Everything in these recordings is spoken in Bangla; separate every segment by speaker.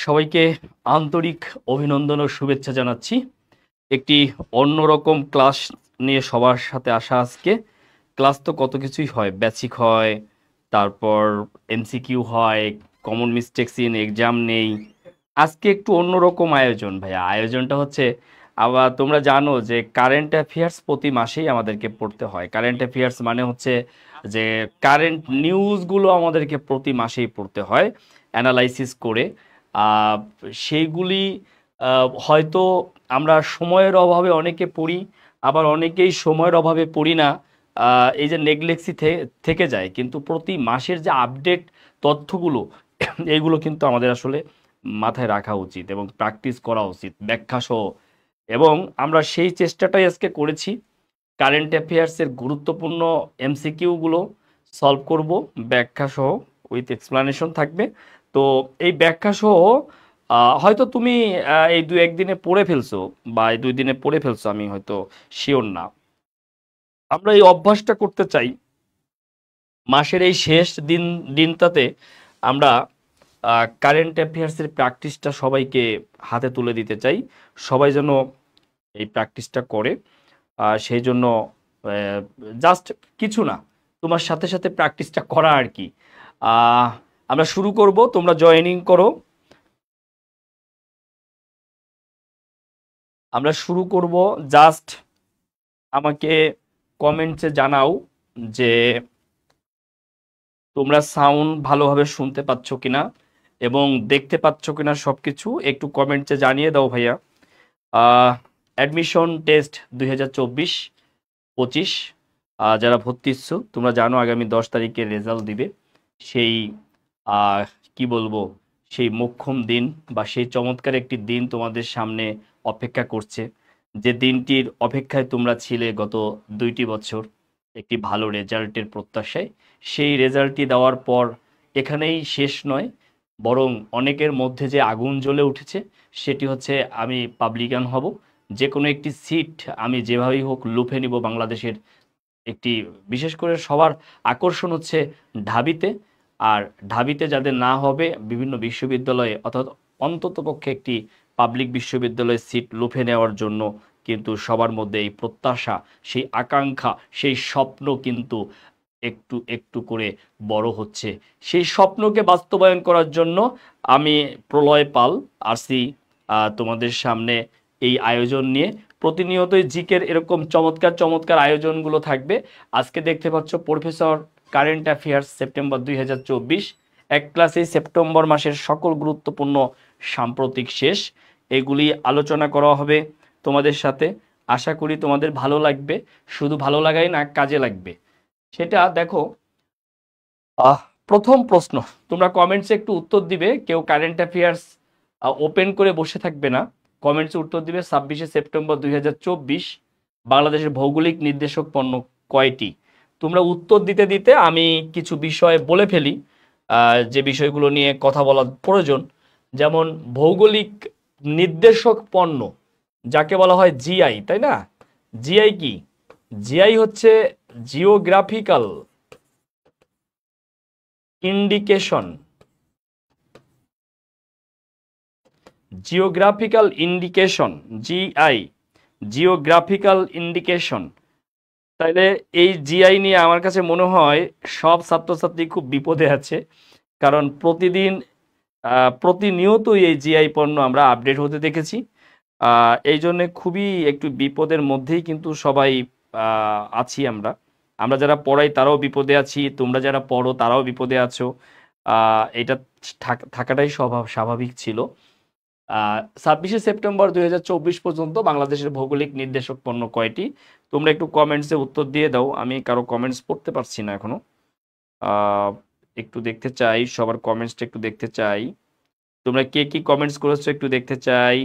Speaker 1: সবাইকে আন্তরিক অভিনন্দন ও শুভেচ্ছা জানাচ্ছি। একটি অন্যরকম ক্লাস নিয়ে সবার সাথে আসা আজকে। ক্লাস তো কত কিছুই হয়, বেসিক হয়, তারপর এমসিকিউ হয়, কমন মিস্টেকস ইন এক্সাম নেই। আজকে একটু অন্যরকম আয়োজন ভাইয়া। আয়োজনটা হচ্ছে, আবার তোমরা জানো যে কারেন্ট অ্যাফেয়ার্স প্রতি মাসেই আমাদেরকে পড়তে হয়। কারেন্ট অ্যাফেয়ার্স মানে হচ্ছে যে কারেন্ট নিউজগুলো আমাদেরকে প্রতি মাসেই পড়তে হয় অ্যানালাইসিস করে। আহ, সেইগুলি হয়তো আমরা সময়ের অভাবে অনেকে পড়ি, আবার অনেকেই সময়ের অভাবে পড়ি না। এই যে নেগলেক্সি থেকে যায়, কিন্তু প্রতি মাসের যে আপডেট তথ্যগুলো এইগুলো কিন্তু আমাদের আসলে মাথায় রাখা উচিত এবং প্র্যাকটিস করা উচিত ব্যাখ্যা সহ। এবং আমরা সেই চেষ্টাটাই আজকে করেছি। কারেন্ট অ্যাফেয়ার্সের গুরুত্বপূর্ণ এমসিকিউগুলো সলভ করব ব্যাখ্যা সহ, উইথ এক্সপ্লানেশন থাকবে। তো এই ব্যাখ্যা সহ হয়তো তুমি এই দু একদিনে পড়ে ফেলছো, বা এই 2 দিনে পড়ে ফেলছো, আমি হয়তো শিওর না। আমরা এই অভ্যাসটা করতে চাই, মাসের এই শেষ দিনটাতে আমরা কারেন্ট অ্যাফেয়ার্সের প্র্যাকটিসটা সবাইকে হাতে তুলে দিতে চাই। সবাই যেন এই প্র্যাকটিসটা করে। সেই জন্য জাস্ট কিছু না, তোমার সাথে সাথে প্র্যাকটিসটা করা আর কি। আহ, আমরা শুরু করব, তোমরা জয়েনিং করো। আমরা শুরু করব। জাস্ট আমাকে কমেন্টসে জানাও যে তোমরা সাউন্ড ভালোভাবে শুনতে পাচ্ছ কিনা এবং দেখতে পাচ্ছ কিনা, সবকিছু একটু কমেন্টসে জানিয়ে দাও ভাইয়া। অ্যাডমিশন টেস্ট 2024-25 যারা ভর্তি ইচ্ছুক, তোমরা জানো আগামী 10 তারিখে রেজাল্ট দিবে। সেই আহ, কি বলবো, সেই মোক্ষম দিন বা সেই চমৎকার একটি দিন তোমাদের সামনে অপেক্ষা করছে। যে দিনটির অপেক্ষায় তোমরা ছিলে গত 2টি বছর, একটি ভালো রেজাল্টের প্রত্যাশায়। সেই রেজাল্টটি দেওয়ার পর এখানেই শেষ নয়, বরং অনেকের মধ্যে যে আগুন জ্বলে উঠেছে সেটি হচ্ছে আমি পাবলিকান হব। যে কোনো একটি সিট আমি যেভাবেই হোক লুফে নিব বাংলাদেশের একটি। বিশেষ করে সবার আকর্ষণ হচ্ছে ঢাবিতে। আর ঢাবিতে যাদের না হবে, বিভিন্ন বিশ্ববিদ্যালয়ে, অর্থাৎ অন্ততপক্ষে একটি পাবলিক বিশ্ববিদ্যালয়ে সিট লুফে নেওয়ার জন্য কিন্তু সবার মধ্যে এই প্রত্যাশা, সেই আকাঙ্ক্ষা, সেই স্বপ্ন কিন্তু একটু একটু করে বড় হচ্ছে। সেই স্বপ্নকে বাস্তবায়ন করার জন্য আমি প্রলয় পাল আসি তোমাদের সামনে এই আয়োজন নিয়ে। প্রতিনিয়তই জিকের এরকম চমৎকার চমৎকার আয়োজনগুলো থাকবে। আজকে দেখতে পাচ্ছ প্রফেসর কারেন্ট অ্যাফেয়ার্স সেপ্টেম্বর 2024, এক ক্লাসে সেপ্টেম্বর মাসের সকল গুরুত্বপূর্ণ সাম্প্রতিক শেষ, এগুলি আলোচনা করা হবে তোমাদের সাথে। আশা করি তোমাদের ভালো লাগবে। শুধু ভালো লাগাই না, কাজে লাগবে। সেটা দেখো। আহ প্রথম প্রশ্ন, তোমরা কমেন্টসে একটু উত্তর দিবে। কেউ কারেন্ট অ্যাফেয়ার্স ওপেন করে বসে থাকবে না, কমেন্টসে উত্তর দিবে। 26শে সেপ্টেম্বর 2024 বাংলাদেশের ভৌগোলিক নির্দেশক পণ্য কয়টি? তোমরা উত্তর দিতে দিতে আমি কিছু বিষয় বলে ফেলি, যে বিষয়গুলো নিয়ে কথা বলা প্রয়োজন। যেমন ভৌগোলিক নির্দেশক পণ্য, যাকে বলা হয় জিআই, তাই না? জিআই কি? জিআই হচ্ছে geographical indication. Geographical indication, GI, geographical indication. তাইলে এই জিআই নিয়ে আমার কাছে মনে হয় সব ছাত্রছাত্রী খুব বিপদে আছে। কারণ প্রতিনিয়তই এই জিআই পণ্য আমরা আপডেট হতে দেখেছি। এই জন্যে খুবই একটু বিপদের মধ্যেই কিন্তু সবাই আছি আমরা। আমরা যারা পড়াই তারাও বিপদে আছি, তোমরা যারা পড়ো তারাও বিপদে আছো। এটা থাকাটাই স্বাভাবিক ছিল। 26শে সেপ্টেম্বর 2024 পর্যন্ত বাংলাদেশের ভৌগোলিক নির্দেশক পণ্য কয়টি? তোমরা একটু কমেন্টসে উত্তর দিয়ে দাও। আমি কারো কমেন্টস পড়তে পারছি না এখনো। আহ, একটু দেখতে চাই, সবার কমেন্টসটা একটু দেখতে চাই। তোমরা কে কি কমেন্টস করেছো একটু দেখতে চাই,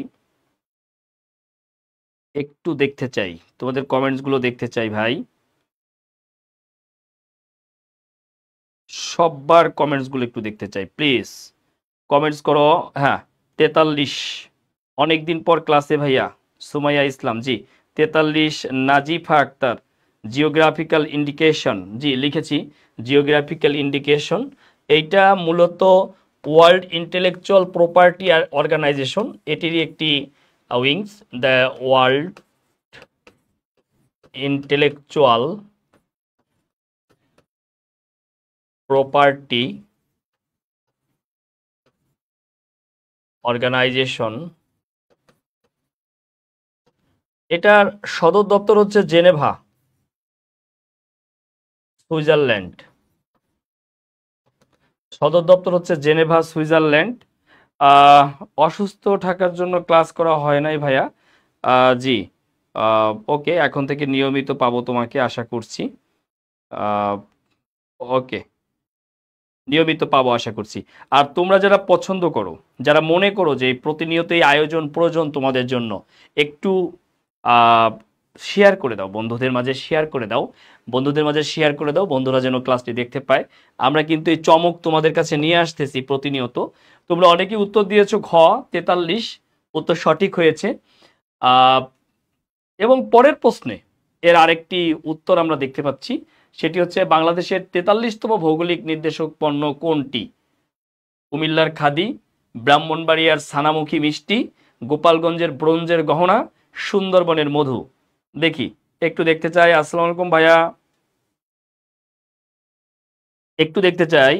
Speaker 1: একটু দেখতে চাই, তোমাদের কমেন্টসগুলো দেখতে চাই ভাই। সবার কমেন্টসগুলো একটু দেখতে চাই, প্লিজ কমেন্টস করো। হ্যাঁ, 43, অনেকদিন পর ক্লাসে ভাইয়া। সুমাইয়া ইসলাম, জি। 43, নাজিফা আক্তার, জিওগ্রাফিক্যাল ইন্ডিকেশন, জি লিখেছি। জিওগ্রাফিক্যাল ইন্ডিকেশন এইটা মূলত ওয়ার্ল্ড ইন্টেলেকচুয়াল প্রপার্টি অর্গানাইজেশন, এটিরই একটি wings, the world intellectual property organisation. এটার সদর দপ্তর হচ্ছে জেনেভা, সুইজারল্যান্ড। সদর দপ্তর হচ্ছে জেনেভা, সুইজারল্যান্ড। অসুস্থ থাকার জন্য ক্লাস করা হয় নাই ভাইয়া। জি, ওকে, এখন থেকে নিয়মিত পাবো তোমাকে, আশা করছি। ওকে, নিয়মিত পাবো আশা করছি। আর তোমরা যারা পছন্দ করো, যারা মনে করো যে প্রতিনিয়ত এই আয়োজন প্রয়োজন তোমাদের জন্য, একটু শেয়ার করে দাও, বন্ধুদের মাঝে শেয়ার করে দাও, বন্ধুদের মাঝে শেয়ার করে দাও, বন্ধুরা যেন ক্লাসটি দেখতে পায়। আমরা কিন্তু এই চমক তোমাদের কাছে নিয়ে আসতেছি প্রতিনিয়ত। তোমরা অনেকেই উত্তর দিয়েছো ঘ 43, উত্তর সঠিক হয়েছে। এবং পরের প্রশ্নে এর আরেকটি উত্তর আমরা দেখতে পাচ্ছি, সেটি হচ্ছে বাংলাদেশের 43তম ভৌগোলিক নির্দেশক পণ্য কোনটি? কুমিল্লার খাদি, ব্রাহ্মণবাড়িয়ার ছানামুখী মিষ্টি, গোপালগঞ্জের ব্রোঞ্জের গহনা, সুন্দরবনের মধু। দেখি, একটু দেখতে চাই। আসসালামু আলাইকুম ভাইয়া, একটু দেখতে চাই।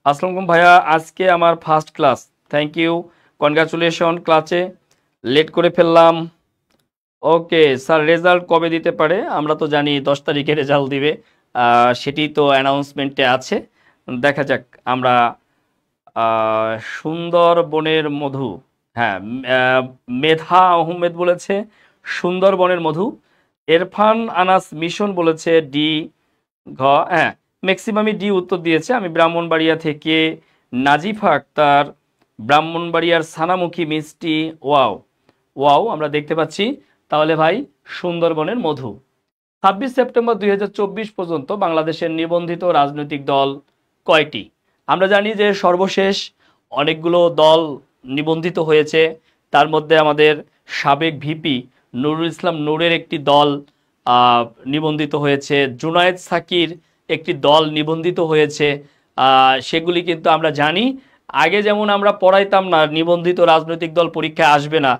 Speaker 1: আসসালামু আলাইকুম ভাইয়া, আজকে আমার first class, thank you, congratulation, ক্লাসে লেট করে ফেললাম। ওকে স্যার, রেজাল্ট কবে দিতে পারে? আমরা তো জানি 10 তারিখে রেজাল্ট দিবে, সেটি তো অ্যানাউন্সমেন্টে আছে, দেখা যাক। আমরা সুন্দরবনের মধু, হ্যাঁ, মেধা আহমেদ বলেছে সুন্দরবনের মধু। এরফান আনাস মিশন বলেছে ডি ঘ, হ্যাঁ ম্যাক্সিমামই ডি উত্তর দিয়েছে। আমি ব্রাহ্মণবাড়িয়া থেকে নাজিফা আক্তার, ব্রাহ্মণবাড়িয়ার ছানামুখী মিষ্টি, ওয়াও ওয়াও আমরা দেখতে পাচ্ছি। তাহলে ভাই সুন্দরবনের মধু। 26 সেপ্টেম্বর 2024 পর্যন্ত বাংলাদেশের নিবন্ধিত রাজনৈতিক দল কয়টি? আমরা জানি যে সর্বশেষ অনেকগুলো দল নিবন্ধিত হয়েছে, তার মধ্যে আমাদের সাবেক ভিপি নুরুল ইসলাম নূরের একটি দল নিবন্ধিত হয়েছে, জুনায়েদ সাকির একটি দল নিবন্ধিত হয়েছে। সেগুলি কিন্তু আমরা জানি। আগে যেমন আমরা পড়াইতাম না নিবন্ধিত রাজনৈতিক দল পরীক্ষায় আসবে না,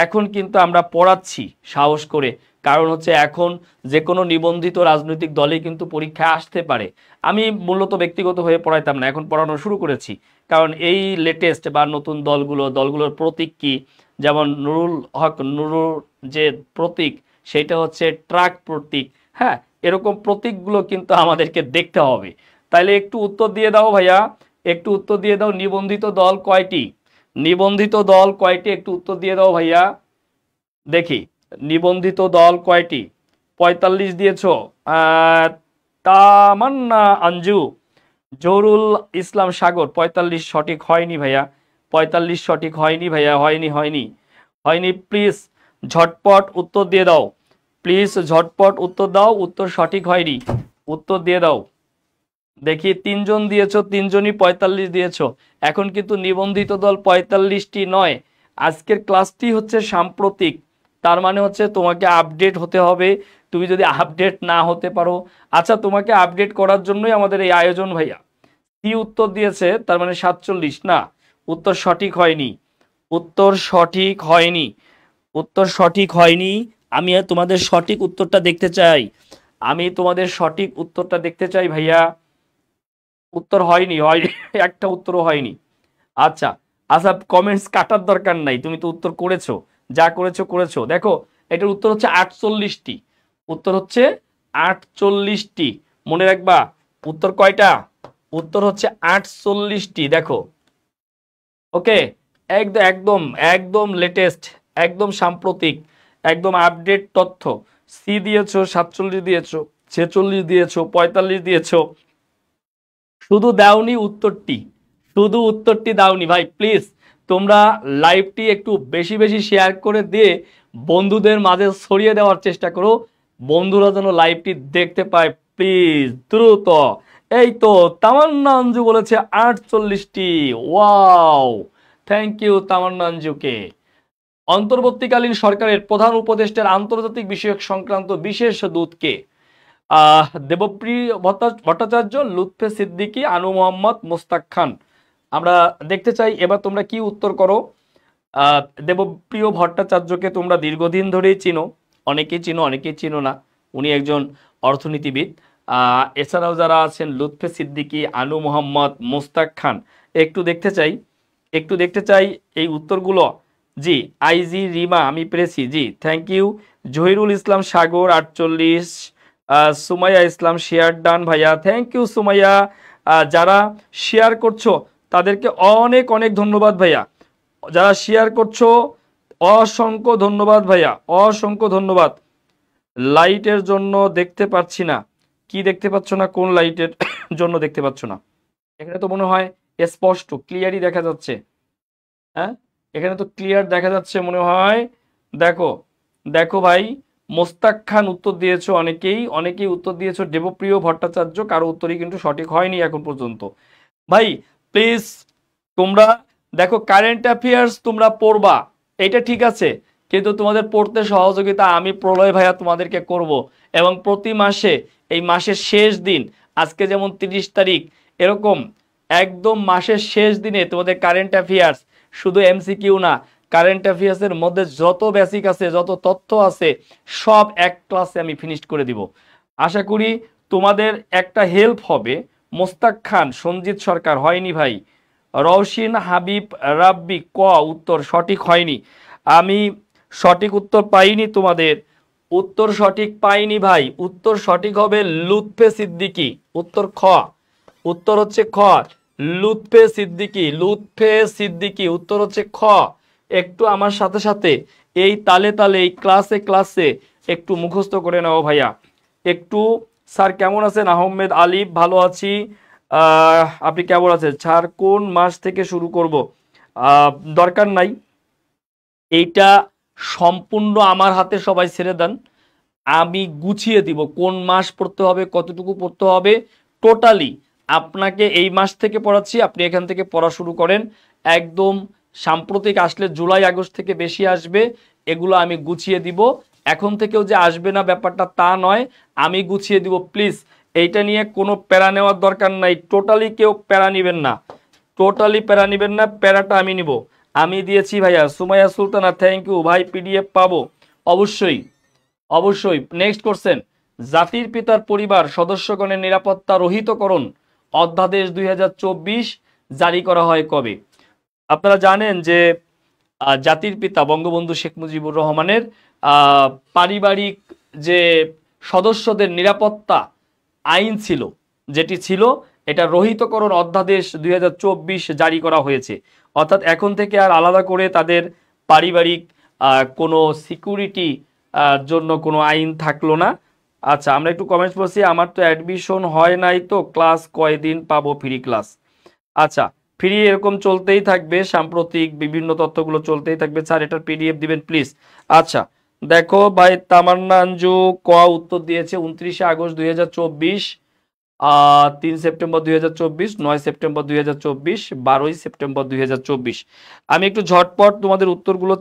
Speaker 1: এখন কিন্তু আমরা পড়াচ্ছি সাহস করে, কারণ হচ্ছে এখন যে কোনো নিবন্ধিত রাজনৈতিক দলই কিন্তু পরীক্ষায় আসতে পারে। আমি মূলত ব্যক্তিগত হয়ে পড়াইতাম না, এখন পড়ানো শুরু করেছি, কারণ এই লেটেস্ট বা নতুন দলগুলোর প্রতীক কি, যেমন নুরুল হক নুরুর যে প্রতীক সেটা হচ্ছে ট্রাক প্রতীক, হ্যাঁ, এরকম প্রতীকগুলো কিন্তু আমাদেরকে দেখতে হবে। তাইলে একটু উত্তর দিয়ে দাও ভাইয়া, একটু উত্তর দিয়ে দাও, নিবন্ধিত দল কয়টি? নিবন্ধিত দল কয়টি, একটু উত্তর দিয়ে দাও ভাইয়া, দেখি নিবন্ধিত দল কয়টি। 45 দিয়েছ। তামান্না আঞ্জু, জহুরুল ইসলাম সাগর, 45 সঠিক হয়নি ভাইয়া, 45 সঠিক হয়নি ভাইয়া, হয়নি। প্লিজ ঝটপট উত্তর দিয়ে দাও, প্লিজ ঝটপট উত্তর দাও, উত্তর সঠিক হয়নি, উত্তর দিয়ে দাও। দেখি 3 জন দিয়েছো, 3 জনই 45 দিয়েছো। এখন কিন্তু নিবন্ধিত দল 45টি নয়, আজকের ক্লাসটি হচ্ছে সাম্প্রতিক, তার মানে হচ্ছে তোমাকে আপডেট হতে হবে। তুমি যদি আপডেট না হতে পারো, আচ্ছা তোমাকে আপডেট করার জন্যই আমাদের এই আয়োজন ভাইয়া। সি উত্তর দিয়েছে, তার মানে 47 না, উত্তর সঠিক হয়নি, উত্তর সঠিক হয়নি, উত্তর সঠিক হয়নি। আমি তোমাদের সঠিক উত্তরটা দেখতে চাই, আমি তোমাদের সঠিক উত্তরটা দেখতে চাই ভাইয়া। উত্তর হয়নি, একটা উত্তরও হয়নি। আচ্ছা আচ্ছা, কমেন্টস কাটার দরকার নাই, তুমি তো উত্তর করেছো, যা করেছো। দেখো এটার উত্তর হচ্ছে 48টি, উত্তর হচ্ছে 48টি, মনে রাখবা। উত্তর কয়টা? উত্তর হচ্ছে 48টি। দেখো ওকে, একদম একদম লেটেস্ট, একদম সাম্প্রতিক, একদম আপডেট তথ্য। সি দিয়েছো 47 দিয়েছো, 46 দিয়েছো, 45 দিয়েছো, শুধু দাওনি উত্তরটি, শুধু উত্তরটি দাওনি ভাই। প্লিজ তোমরা লাইভটি একটু বেশি বেশি শেয়ার করে দিয়ে বন্ধুদের মাঝে ছড়িয়ে দেওয়ার চেষ্টা করো, বন্ধুরা যেন লাইভটি দেখতে পায়, প্লিজ দ্রুত। এই তো তামান্না আঞ্জু বলেছে 48টি, ওয়াও, থ্যাংক ইউ তামান্না আঞ্জুকে। অন্তর্বর্তীকালীন সরকারের প্রধান উপদেষ্টার আন্তর্জাতিক বিষয়ক সংক্রান্ত বিশেষ দূতকে? দেবপ্রিয় ভট্টাচার্য, লুৎফে সিদ্দিকী, আনু মোহাম্মদ, মোস্তাক খান। আমরা দেখতে চাই এবার তোমরা কি উত্তর করো। দেবপ্রিয় ভট্টাচার্যকে তোমরা দীর্ঘদিন ধরেই চিনো, অনেকেই চিনো অনেকেই চিনো না, উনি একজন অর্থনীতিবিদ। এছাড়াও যারা আছেন লুৎফে সিদ্দিকী, আনু মোহাম্মদ, মোস্তাক খান, একটু দেখতে চাই এই উত্তরগুলো। জি আইজি রিমা আমি পেরেছি, জি thank you. Zahirul Islam Sagar 48, Sumaiya Islam share done ভাইয়া, থ্যাংক ইউ সুমাইয়া। যারা শেয়ার করছো তাদেরকে অনেক অনেক ধন্যবাদ ভাইয়া, যারা শেয়ার করছো অসংখ্য ধন্যবাদ ভাইয়া, অসংখ্য ধন্যবাদ। লাইটের জন্য দেখতে পাচ্ছি না, কি দেখতে পাচ্ছ না, কোন লাইটের জন্য দেখতে পাচ্ছ না? এখানে তো মনে হয় স্পষ্ট ক্লিয়ারই দেখা যাচ্ছে। হ্যাঁ এখানে তো ক্লিয়ার দেখা যাচ্ছে মনে হয়। দেখো দেখো ভাই, মোস্তাক খান উত্তর দিয়েছো, অনেকেই উত্তর দিয়েছো। দেবপ্রিয় ভট্টাচার্য, কারো উত্তরই কিন্তু সঠিক হয়নি এখন পর্যন্ত। ভাই প্লিজ তোমরা দেখো, কারেন্ট অ্যাফেয়ার্স তোমরা পড়বা এটা ঠিক আছে, কিন্তু তোমাদের পড়তে সহযোগিতা আমি প্রলয় ভাইয়া তোমাদেরকে করব। এবং প্রতি মাসে এই মাসের শেষ দিন, আজকে যেমন 30 তারিখ, এরকম একদম মাসের শেষ দিনে তোমাদের কারেন্ট অ্যাফেয়ার্স, শুধু এমসিকিউ না, কারেন্ট অ্যাফেয়ার্সের মধ্যে যত বেসিক আছে, যত তথ্য আছে, সব এক ক্লাসে আমি ফিনিশ করে দিব। আশা করি তোমাদের একটা হেল্প হবে। মোস্তাক খান, সঞ্জিত সরকার হয়নি ভাই। রওশিন হাবিব রাব্বি ক উত্তর সঠিক হয়নি, আমি সঠিক উত্তর পাইনি, তোমাদের উত্তর সঠিক পাইনি ভাই। উত্তর সঠিক হবে লুৎফে সিদ্দিকী, উত্তর খ, উত্তর হচ্ছে খ, লুৎফে সিদ্দিকী উত্তর হচ্ছে খ। একটু আমার সাথে সাথে এই তালে তালে এই ক্লাসে ক্লাসে একটু মুখস্থ করে নাও ভাইয়া একটু। স্যার কেমন আছেন? আহমেদ আলিফ ভালো আছি, আপনি কেমন আছেন? স্যার কোন মাস থেকে শুরু করব? দরকার নাই, এইটা সম্পূর্ণ আমার হাতে, সবাই ছেড়ে দেন, আমি গুছিয়ে দিব কোন মাস পড়তে হবে, কতটুকু পড়তে হবে, টোটালি আপনাকে এই মাস থেকে পড়াচ্ছি, আপনি এখান থেকে পড়া শুরু করেন। একদম সাম্প্রতিক আসলে জুলাই আগস্ট থেকে বেশি আসবে, এগুলো আমি গুছিয়ে দিব। এখন থেকেও যে আসবে না ব্যাপারটা তা নয়, আমি গুছিয়ে দিব, প্লিজ এইটা নিয়ে কোনো প্যারা নেওয়ার দরকার নাই। টোটালি কেউ প্যারা নেবেন না, টোটালি প্যারা নেবেন না, প্যারাটা আমি নিব। আমি দিয়েছি ভাইয়া। সুমাইয়া সুলতানা থ্যাংক ইউ ভাই, পিডিএফ পাবো অবশ্যই অবশ্যই। নেক্সট কোশ্চেন, জাতির পিতার পরিবার সদস্যগণের নিরাপত্তা রহিতকরণ অধ্যাদেশ 2024 জারি করা হয় কবে? আপনারা জানেন যে জাতির পিতা বঙ্গবন্ধু শেখ মুজিবুর রহমানের পারিবারিক যে সদস্যদের নিরাপত্তা আইন ছিল, যেটি ছিল, এটা রহিতকরণ অধ্যাদেশ 2024 জারি করা হয়েছে। অর্থাৎ এখন থেকে আর আলাদা করে তাদের পারিবারিক কোনো সিকিউরিটি জন্য কোনো আইন থাকলো না। আচ্ছা আমরা একটু কমেন্টস বলছি, আমার তো অ্যাডমিশন হয় নাই, তো ক্লাস কয়দিন পাবো ফ্রি ক্লাস? আচ্ছা ফ্রি এরকম চলতেই থাকবে, সাম্প্রতিক বিভিন্ন তথ্যগুলো চলতেই থাকবে। স্যার এটার পিডিএফ দিবেন প্লিজ। আচ্ছা দেখো ভাই, তামান্না আঞ্জু ক উত্তর দিয়েছে 29 আগস্ট 2024, 3 সেপ্টেম্বর 2024, 9 সেপ্টেম্বর 2024, 12 সেপ্টেম্বর 2024। আমি একটু ঝটপট তোমাদের উত্তরগুলো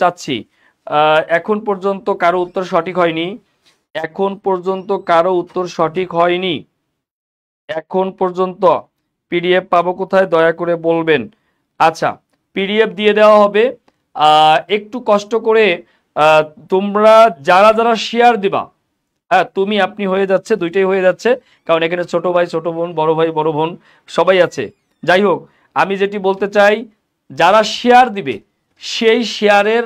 Speaker 1: চাচ্ছি, এখন পর্যন্ত কারো উত্তর সঠিক হয়নি, এখন পর্যন্ত পিডিএফ পাবো কোথায় দয়া করে বলবেন। আচ্ছা পিডিএফ দিয়ে দেওয়া হবে, একটু কষ্ট করে তোমরা যারা যারা শেয়ার দিবা, হ্যাঁ তুমি আপনি হয়ে যাচ্ছে, দুইটাই হয়ে যাচ্ছে, কারণ এখানে ছোট ভাই ছোট বোন, বড় ভাই বড় বোন সবাই আছে। যাই হোক, আমি যেটি বলতে চাই, যারা শেয়ার দিবে সেই শেয়ারের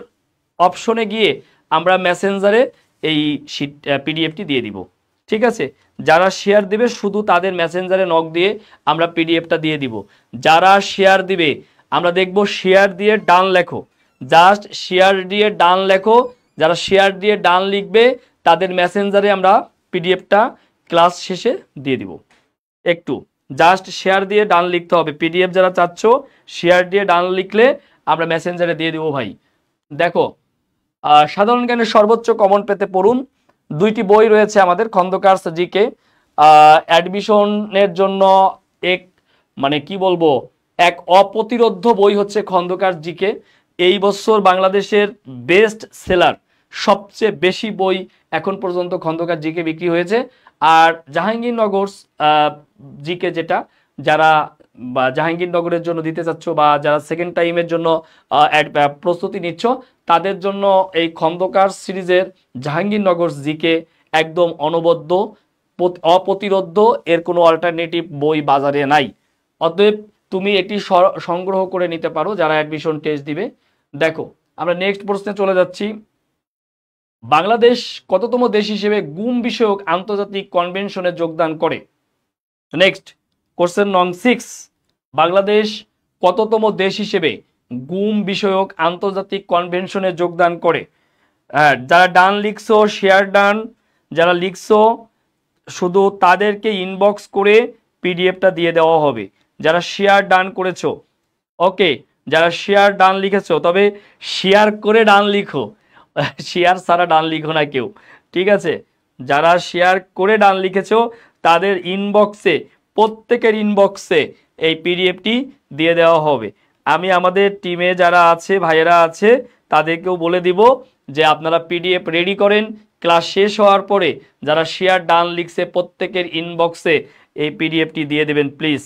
Speaker 1: অপশনে গিয়ে আমরা মেসেঞ্জারে এই পিডিএফটি দিয়ে দিব, ঠিক আছে? যারা শেয়ার দিবে শুধু তাদের মেসেঞ্জারে নক দিয়ে আমরা পিডিএফটা দিয়ে দিব। যারা শেয়ার দিবে আমরা দেখব শেয়ার দিয়ে ডান লেখো, জাস্ট শেয়ার দিয়ে ডান লেখো, যারা শেয়ার দিয়ে ডান লিখবে তাদের মেসেঞ্জারে আমরা পিডিএফটা ক্লাস শেষে দিয়ে দিব। একটু জাস্ট শেয়ার দিয়ে ডান লিখতে হবে, পিডিএফ যারা চাচ্ছ শেয়ার দিয়ে ডান লিখলে আমরা মেসেঞ্জারে দিয়ে দিব ভাই। দেখো সাধারণ জ্ঞানের সর্বোচ্চ কমন পেতে পড়ুন, দুইটি বই রয়েছে আমাদের, খন্দকার জিকে। অ্যাডমিশনের জন্য এক মানে কি বলবো, এক অপ্রতিরোধ্য বই হচ্ছে খন্দকার জিকে। এই বছর বাংলাদেশের বেস্ট সেলার, সবচেয়ে বেশি বই এখন পর্যন্ত খন্দকার জিকে বিক্রি হয়েছে। আর জাহাঙ্গীরনগর জিকে যেটা, যারা বা জাহাঙ্গীরনগরের জন্য দিতে চাচ্ছ বা যারা সেকেন্ড টাইমের জন্য প্রস্তুতি নিচ্ছ, তাদের জন্য এই খন্দকার সিরিজের জাহাঙ্গীরনগর জিকে একদম অনবদ্য, অপ্রতিরোধ্য, এর কোনো অল্টারনেটিভ বই বাজারে নাই। অতএব তুমি এটি সংগ্রহ করে নিতে পারো যারা অ্যাডমিশন টেস্ট দিবে। দেখো, আমরা নেক্সট প্রশ্নে চলে যাচ্ছি। বাংলাদেশ কততম দেশ হিসেবে গুম বিষয়ক আন্তর্জাতিক কনভেনশনে যোগদান করে? নেক্সট কোশ্চেন নং 6, বাংলাদেশ কততম দেশ হিসেবে গুম বিষয়ক আন্তর্জাতিক কনভেনশনে যোগদান করে? যারা ডান লিখছো শেয়ার ডান, যারা লিখছো শুধু তাদেরকে ইনবক্স করে পিডিএফটা দিয়ে দেওয়া হবে। যারা শেয়ার ডান করেছো, ওকে, যারা শেয়ার ডান লিখেছো, তবে শেয়ার করে ডান লিখো, শেয়ার ছাড়া ডান লিখো না কেউ, ঠিক আছে? যারা শেয়ার করে ডান লিখেছো তাদের ইনবক্সে, প্রত্যেকের ইনবক্সে এই পিডিএফটি দিয়ে দেওয়া হবে। আমি আমাদের টিমে যারা আছে, ভাইয়েরা আছে, তাদেরকেও বলে দিব যে আপনারা পিডিএফ রেডি করেন। ক্লাস শেষ হওয়ার পরে যারা শেয়ার ডান লিখছে প্রত্যেকের ইনবক্সে এই পিডিএফটি দিয়ে দেবেন প্লিজ।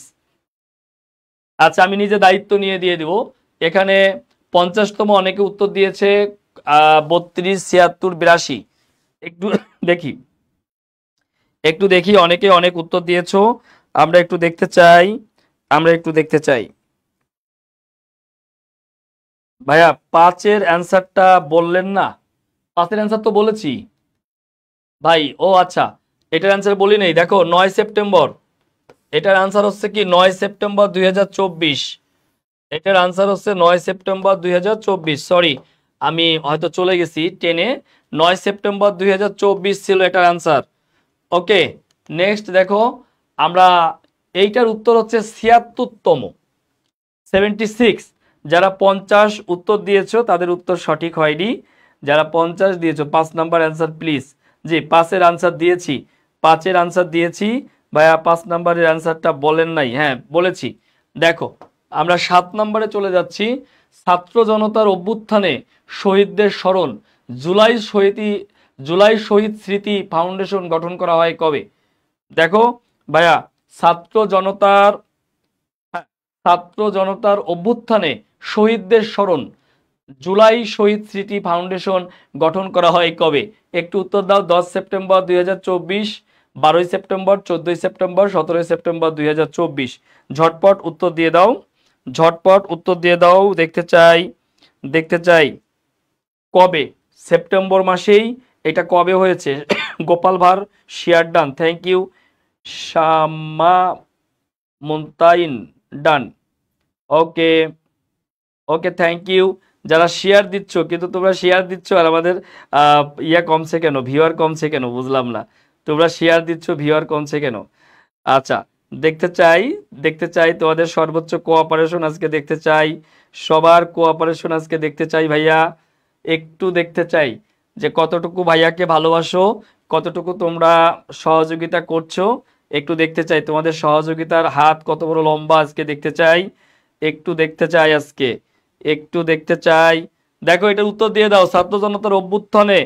Speaker 1: আচ্ছা, আমি নিজে দায়িত্ব নিয়ে দিয়ে দিব। এখানে 50তম অনেকে উত্তর দিয়েছে, 32, 76, 82। একটু দেখি অনেকে অনেক উত্তর দিয়েছো, আমরা একটু দেখতে চাই। ভাইয়া 5-এর অ্যান্সারটা বললেন না? 5-এর অ্যান্সার তো বলেছি ভাই। ও আচ্ছা, এটার অ্যান্সার বলি নেই। দেখো 9 সেপ্টেম্বর, এটার আনসার হচ্ছে কি 9 সেপ্টেম্বর 2024। এটার আনসার হচ্ছে 9 সেপ্টেম্বর 2024। সরি, আমি হয়তো চলে গেছি টেনে। 9 সেপ্টেম্বর 2024 ছিল এটার আনসার। ওকে, নেক্সট দেখো, আমরা এইটার উত্তর হচ্ছে 76তম, 76। যারা 50 উত্তর দিয়েছো তাদের উত্তর সঠিক হয়নি। যারা 50 দিয়েছো 5 নাম্বার অ্যান্সার প্লিজ। জি, 5-এর আনসার দিয়েছি, 5-এর আনসার দিয়েছি ভাইয়া। 5 নাম্বারের অ্যান্সারটা বলেন নাই? হ্যাঁ বলেছি। দেখো, আমরা 7 নাম্বারে চলে যাচ্ছি। ছাত্র জনতার অভ্যুত্থানে শহীদদের স্মরণ জুলাই শহীদ স্মৃতি ফাউন্ডেশন গঠন করা হয় কবে? দেখো ভাইয়া, ছাত্র জনতার অভ্যুত্থানে শহীদদের স্মরণ জুলাই শহীদ স্মৃতি ফাউন্ডেশন গঠন করা হয় কবে? একটু উত্তর দাও। 10 সেপ্টেম্বর 2024, 12 সেপ্টেম্বর, 14 সেপ্টেম্বর, 17 সেপ্টেম্বর 2024। ঝটপট উত্তর দিয়ে দাও, ঝটপট উত্তর দিয়ে দাও। দেখতে চাই কবে? সেপ্টেম্বর মাসেই এটা কবে হয়েছে? Gopal Bhar share done, thank you. Shama Muntain done, okay okay, thank you. যারা শেয়ার দিচ্ছ, কিন্তু তোমরা শেয়ার দিচ্ছ আর আমাদের কমছে কেন, ভিউয়ার কমছে কেন, বুঝলাম না। তোমরা শেয়ার দিচ্ছ, ভিউয়ার কমছে কেন? আচ্ছা, দেখতে চাই তোমাদের সর্বোচ্চ কোঅপারেশন আজকে দেখতে চাই, সবার কোঅপারেশন আজকে দেখতে চাই ভাইয়া। একটু দেখতে চাই যে কতটুকু ভাইয়াকে ভালোবাসো, কতটুকু তোমরা সহযোগিতা করছো। একটু দেখতে চাই তোমাদের সহযোগিতার হাত কত বড় লম্বা, আজকে দেখতে চাই, একটু দেখতে চাই আজকে, একটু দেখতে চাই। দেখো, এটার উত্তর দিয়ে দাও। ছাত্র জনতার অভ্যুত্থানে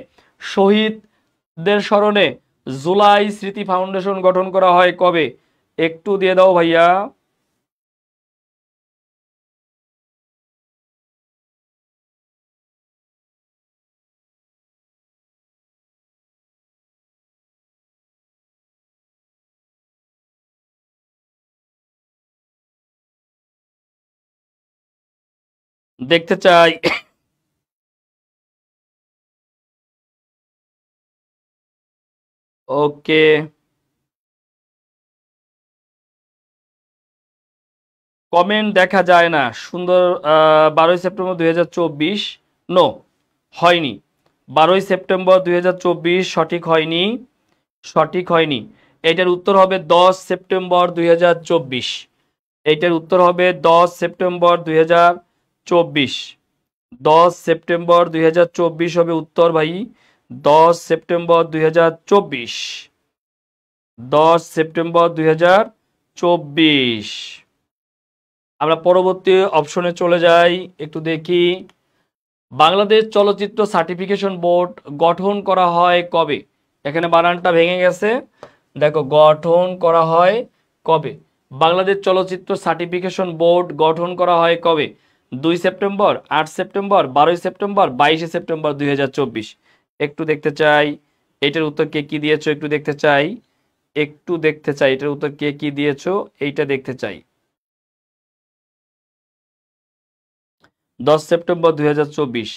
Speaker 1: শহীদদের স্মরণে জুলাই স্মৃতি ফাউন্ডেশন গঠন করা হয় কবে? একটু দিয়ে দাও ভাইয়া। দেখতে চাই। ওকে, কমেন্ট দেখা যায় না সুন্দর। 12 সেপ্টেম্বর 2024 নো, হয়নি। 12 সেপ্টেম্বর 2024 সঠিক হয়নি। এটার উত্তর হবে 10 সেপ্টেম্বর 2024। এইটার উত্তর হবে 10 সেপ্টেম্বর 2024। 10 সেপ্টেম্বর 2024 হবে উত্তর ভাই। 10 সেপ্টেম্বর 2024, 10 সেপ্টেম্বর 2024। আমরা পরবর্তী অপশনে চলে যাই, একটু দেখি। বাংলাদেশ চলচ্চিত্র সার্টিফিকেশন বোর্ড গঠন করা হয় কবে? এখানে বানানটা ভেঙে গেছে, দেখো, গঠন করা হয় কবে? বাংলাদেশ চলচ্চিত্র সার্টিফিকেশন বোর্ড গঠন করা হয় কবে? 2 সেপ্টেম্বর, 8 সেপ্টেম্বর, 12 সেপ্টেম্বর, 22 সেপ্টেম্বর 2024। একটু দেখতে চাই এটার উত্তর কে কি দিয়েছো, একটু দেখতে চাই, একটু দেখতে চাই এটার উত্তর কে কি দিয়েছো, এইটা দেখতে চাই। 10 সেপ্টেম্বর 2024।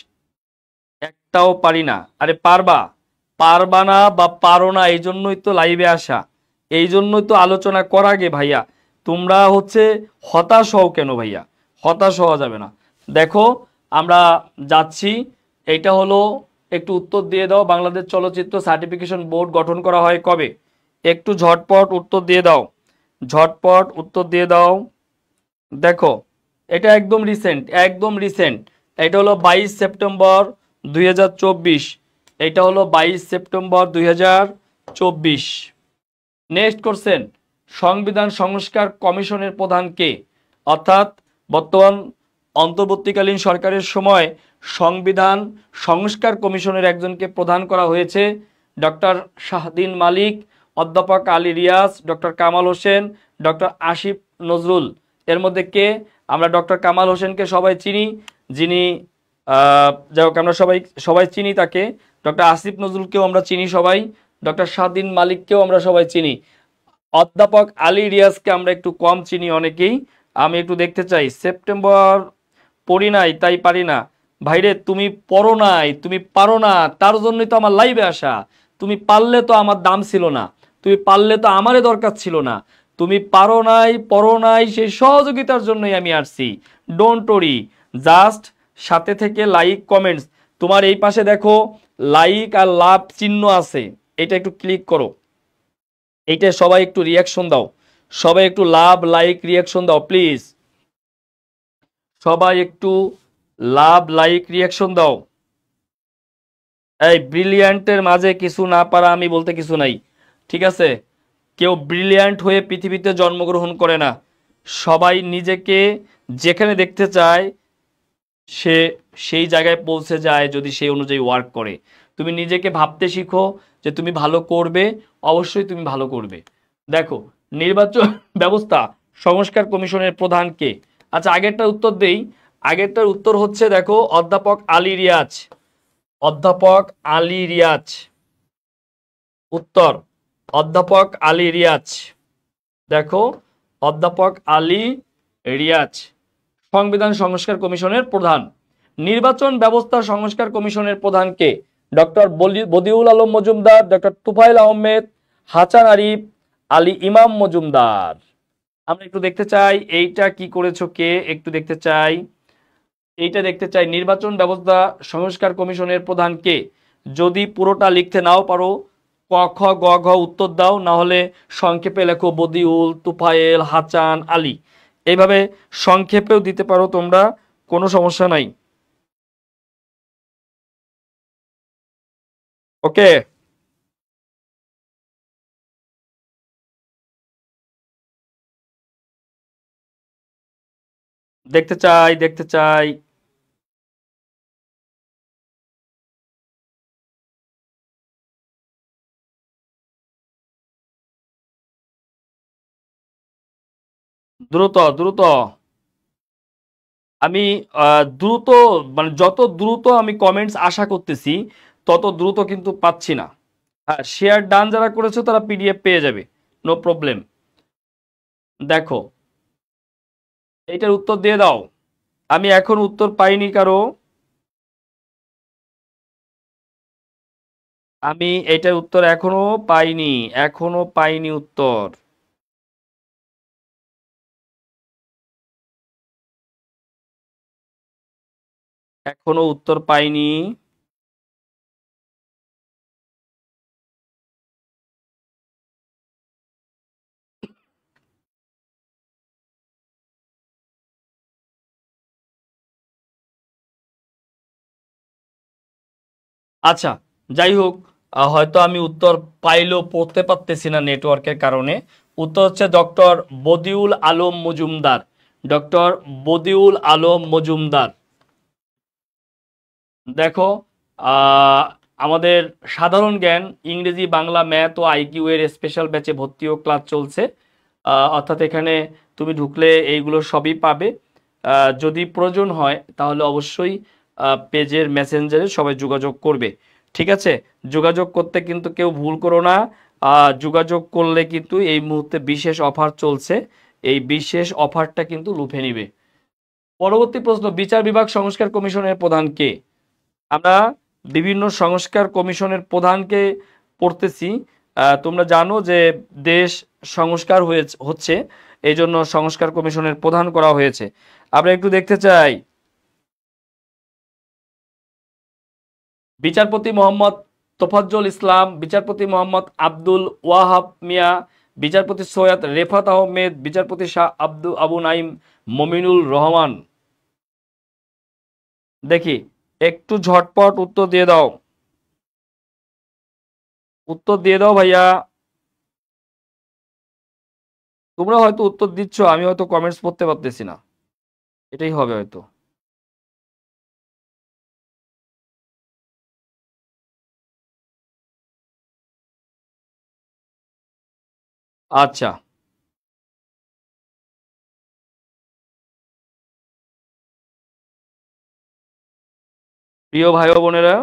Speaker 1: একটাও পারি না। আরে পারবা, পারবা না বা পারো না, এই জন্যই তো লাইভে আসা, এই জন্যই তো আলোচনা করা। গে ভাইয়া তোমরা হচ্ছে হতাশ হও কেন ভাইয়া? হতাশ হওয়া যাবে না। দেখো আমরা যাচ্ছি, এইটা হলো, একটু উত্তর দিয়ে দাও। বাংলাদেশ চলচ্চিত্র সার্টিফিকেশন বোর্ড গঠন করা হয় কবে? একটু ঝটপট উত্তর দিয়ে দাও, ঝটপট উত্তর দিয়ে দাও। দেখো এটা একদম রিসেন্ট, একদম রিসেন্ট। এটা হলো 22 সেপ্টেম্বর 2024। এটা হলো 22 সেপ্টেম্বর 2024। নেক্সট কোশ্চেন, সংবিধান সংস্কার কমিশনের প্রধান কে? অর্থাৎ বর্তমান অন্তর্বর্তীকালীন সরকারের সময় সংবিধান সংস্কার কমিশনের একজনকে প্রধান করা হয়েছে, ডক্টর শাহদিন মালিক, অধ্যাপক আলী রিয়াজ, ডক্টর কামাল হোসেন, ডক্টর আসিফ নজরুল। এর মধ্যে কে? আমরা ডক্টর কামাল হোসেনকে সবাই চিনি, যিনি যাই হোক আমরা সবাই সবাই চিনি তাকে। ডক্টর আসিফ নজরুলকেও আমরা চিনি সবাই, ডক্টর শাহদিন মালিককেও আমরা সবাই চিনি। অধ্যাপক আলী রিয়াজকে আমরা একটু কম চিনি অনেকেই। আমি একটু দেখতে চাই, সেপ্টেম্বর পড়ি নাই তাই পারি না। ভাইরে তুমি পড়ো নাই, তুমি পারো না, তার জন্যই তো আমার লাইভে আসা। তুমি পারলে তো আমার দাম ছিল না, তুমি পারলে তো আমারে দরকার ছিল না। তুমি পারো নাই, পড়ো নাই, সেই সহযোগিতার জন্যই আমি আসছি। ডোন্ট ওরি, জাস্ট সাথে থেকে লাইক কমেন্টস। তোমার এই পাশে দেখো লাইক আর লাভ চিহ্ন আছে, এটা একটু ক্লিক করো। এইটা সবাই একটু রিয়াকশন দাও, সবাই একটু লাভ লাইক রিয়াকশন দাও প্লিজ। সবাই একটু লাভ লাইক রিয়াকশন দাও। এই ব্রিলিয়ান্টের মাঝে কিছু না পারা আমি বলতে কিছু নাই, ঠিক আছে? কেউ ব্রিলিয়ান্ট হয়ে পৃথিবীতে জন্মগ্রহণ করে না। সবাই নিজেকে যেখানে দেখতে চায় সে সেই জায়গায় পৌঁছে যায় যদি সেই অনুযায়ী ওয়ার্ক করে। তুমি নিজেকে ভাবতে শিখো যে তুমি ভালো করবে, অবশ্যই তুমি ভালো করবে। দেখো নির্বাচন ব্যবস্থা সংস্কার কমিশনের প্রধান কে? আচ্ছা আগেরটার উত্তর দেই। আগেরটার উত্তর হচ্ছে দেখো অধ্যাপক আলী রিয়াজ, অধ্যাপক আলী রিয়াজ। উত্তর অধ্যাপক আলী রিয়াজ। দেখো অধ্যাপক আলী রিয়াজ সংবিধান সংস্কার কমিশনের প্রধান। নির্বাচন ব্যবস্থা সংস্কার কমিশনের প্রধান কে? Doctor Badiul Alam Majumdar, doctor Tufail Ahmed, Hasan Arif, Ali Imam Majumdar. আমরা একটু দেখতে চাই এইটা কি করেছো কে, একটু দেখতে চাই, এইটা দেখতে চাই। নির্বাচন ব্যবস্থা সংস্কার কমিশনের প্রধান কে? যদি পুরোটা লিখতে নাও পারো ক খ গ ঘ উত্তর দাও, না হলে সংক্ষেপে লেখো বদিউল, তুফাইল, হাসান, আলী। এইভাবে সংক্ষেপেও দিতে পারো তোমরা, কোনো সমস্যা নাই। ওকে, দেখতে চাই দেখতে চাই। দ্রুত দ্রুত, আমি দ্রুত, মানে যত দ্রুত আমি কমেন্টস আশা করতেছি তত দ্রুত কিন্তু পাচ্ছি না। হ্যাঁ শেয়ার ডান যারা করেছো তারা পিডিএফ পেয়ে যাবে, নো প্রবলেম। দেখো এইটার উত্তর দিয়ে দাও। আমি এখন উত্তর পাইনি কারো, আমি এইটার উত্তর এখনো পাইনি, এখনো পাইনি উত্তর। এখনো উত্তর পাইনি। আচ্ছা যাই হোক, হয়তো আমি উত্তর পাইলেও পড়তে পারতেছি না নেটওয়ার্কের কারণে। উত্তর হচ্ছে ডক্টর বদিউল আলম মজুমদার, ডক্টর বদিউল আলম মজুমদার। দেখো আহ, আমাদের সাধারণ জ্ঞান, ইংরেজি, বাংলা, ম্যাথ ও আইকিউ এর স্পেশাল ব্যাচে ভর্তি ও ক্লাস চলছে। অর্থাৎ এখানে তুমি ঢুকলে এইগুলো সবই পাবে। যদি প্রয়োজন হয় তাহলে অবশ্যই পেজের মেসেঞ্জারে সবাই যোগাযোগ করবে, ঠিক আছে? যোগাযোগ করতে কিন্তু কেউ ভুল করো না। যোগাযোগ করলে কিন্তু এই মুহূর্তে বিশেষ অফার চলছে, এই বিশেষ অফারটা কিন্তু লুফে নিবে। পরবর্তী প্রশ্ন, বিচার বিভাগ সংস্কার কমিশনের প্রধান কে? আমরা বিভিন্ন সংস্কার কমিশনের প্রধানকে পড়তেছি। তোমরা জানো যে দেশ সংস্কার হচ্ছে, এই জন্য সংস্কার কমিশনের প্রধান করা হয়েছে। আমরা একটু দেখতে চাই বিচারপতি মোহাম্মদ তোফাজ্জল ইসলাম, বিচারপতি মোহাম্মদ আব্দুল ওয়াহাব মিয়া, বিচারপতি সৈয়দ রেফাত আহমেদ, বিচারপতি শাহ আবু নাইম মমিনুল রহমান। দেখি একটু ঝটপট উত্তর দিয়ে দাও, উত্তর দিয়ে দাও ভাইয়া। তোমরা হয়তো উত্তর দিচ্ছ, আমি হয়তো কমেন্টস পড়তে পারতেছি না, এটাই হবে হয়তো। আচ্ছা, প্রিয় ভাই ও বোনেরা,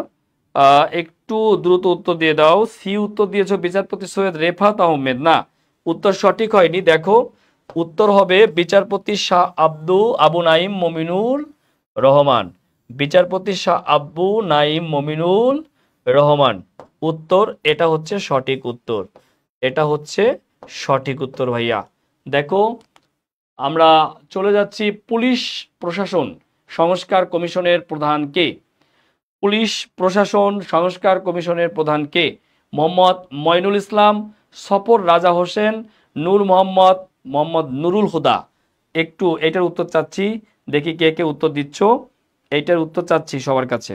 Speaker 1: একটু দ্রুত উত্তর দিয়ে দাও। সি উত্তর দিয়েছো বিচারপতি সৈয়দ রেফাত আহমেদ, না, উত্তর সঠিক হয়নি। দেখো উত্তর হবে বিচারপতি শাহ আবু নাইম মমিনুল রহমান, বিচারপতি শাহ আবু নাইম মমিনুল রহমান। উত্তর এটা হচ্ছে সঠিক উত্তর, এটা হচ্ছে সঠিক উত্তর ভাইয়া। দেখো আমরা চলে যাচ্ছি পুলিশ প্রশাসন সংস্কার কমিশনের প্রধান কে? পুলিশ প্রশাসন সংস্কার কমিশনের প্রধান কে? মোহাম্মদ মঈনুল ইসলাম, সফর রাজা হোসেন, নূর মোহাম্মদ, মোহাম্মদ নুরুল হুদা। একটু এটার উত্তর চাচ্ছি, দেখি কে কে উত্তর দিচ্ছ। এইটার উত্তর চাচ্ছি সবার কাছে,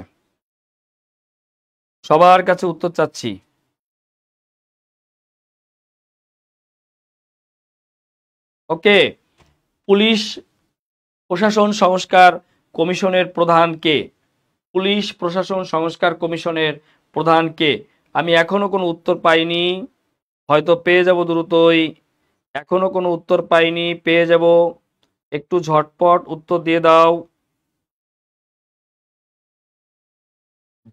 Speaker 1: সবার কাছে উত্তর চাচ্ছি। ওকে, পুলিশ প্রশাসন সংস্কার কমিশনের প্রধান কে? পুলিশ প্রশাসন সংস্কার কমিশনের প্রধান কে? আমি এখনো কোনো উত্তর পাইনি, হয়তো পেয়ে যাব দ্রুতই। এখনো কোনো উত্তর পাইনি, পেয়ে যাব, একটু ঝটপট উত্তর দিয়ে দাও,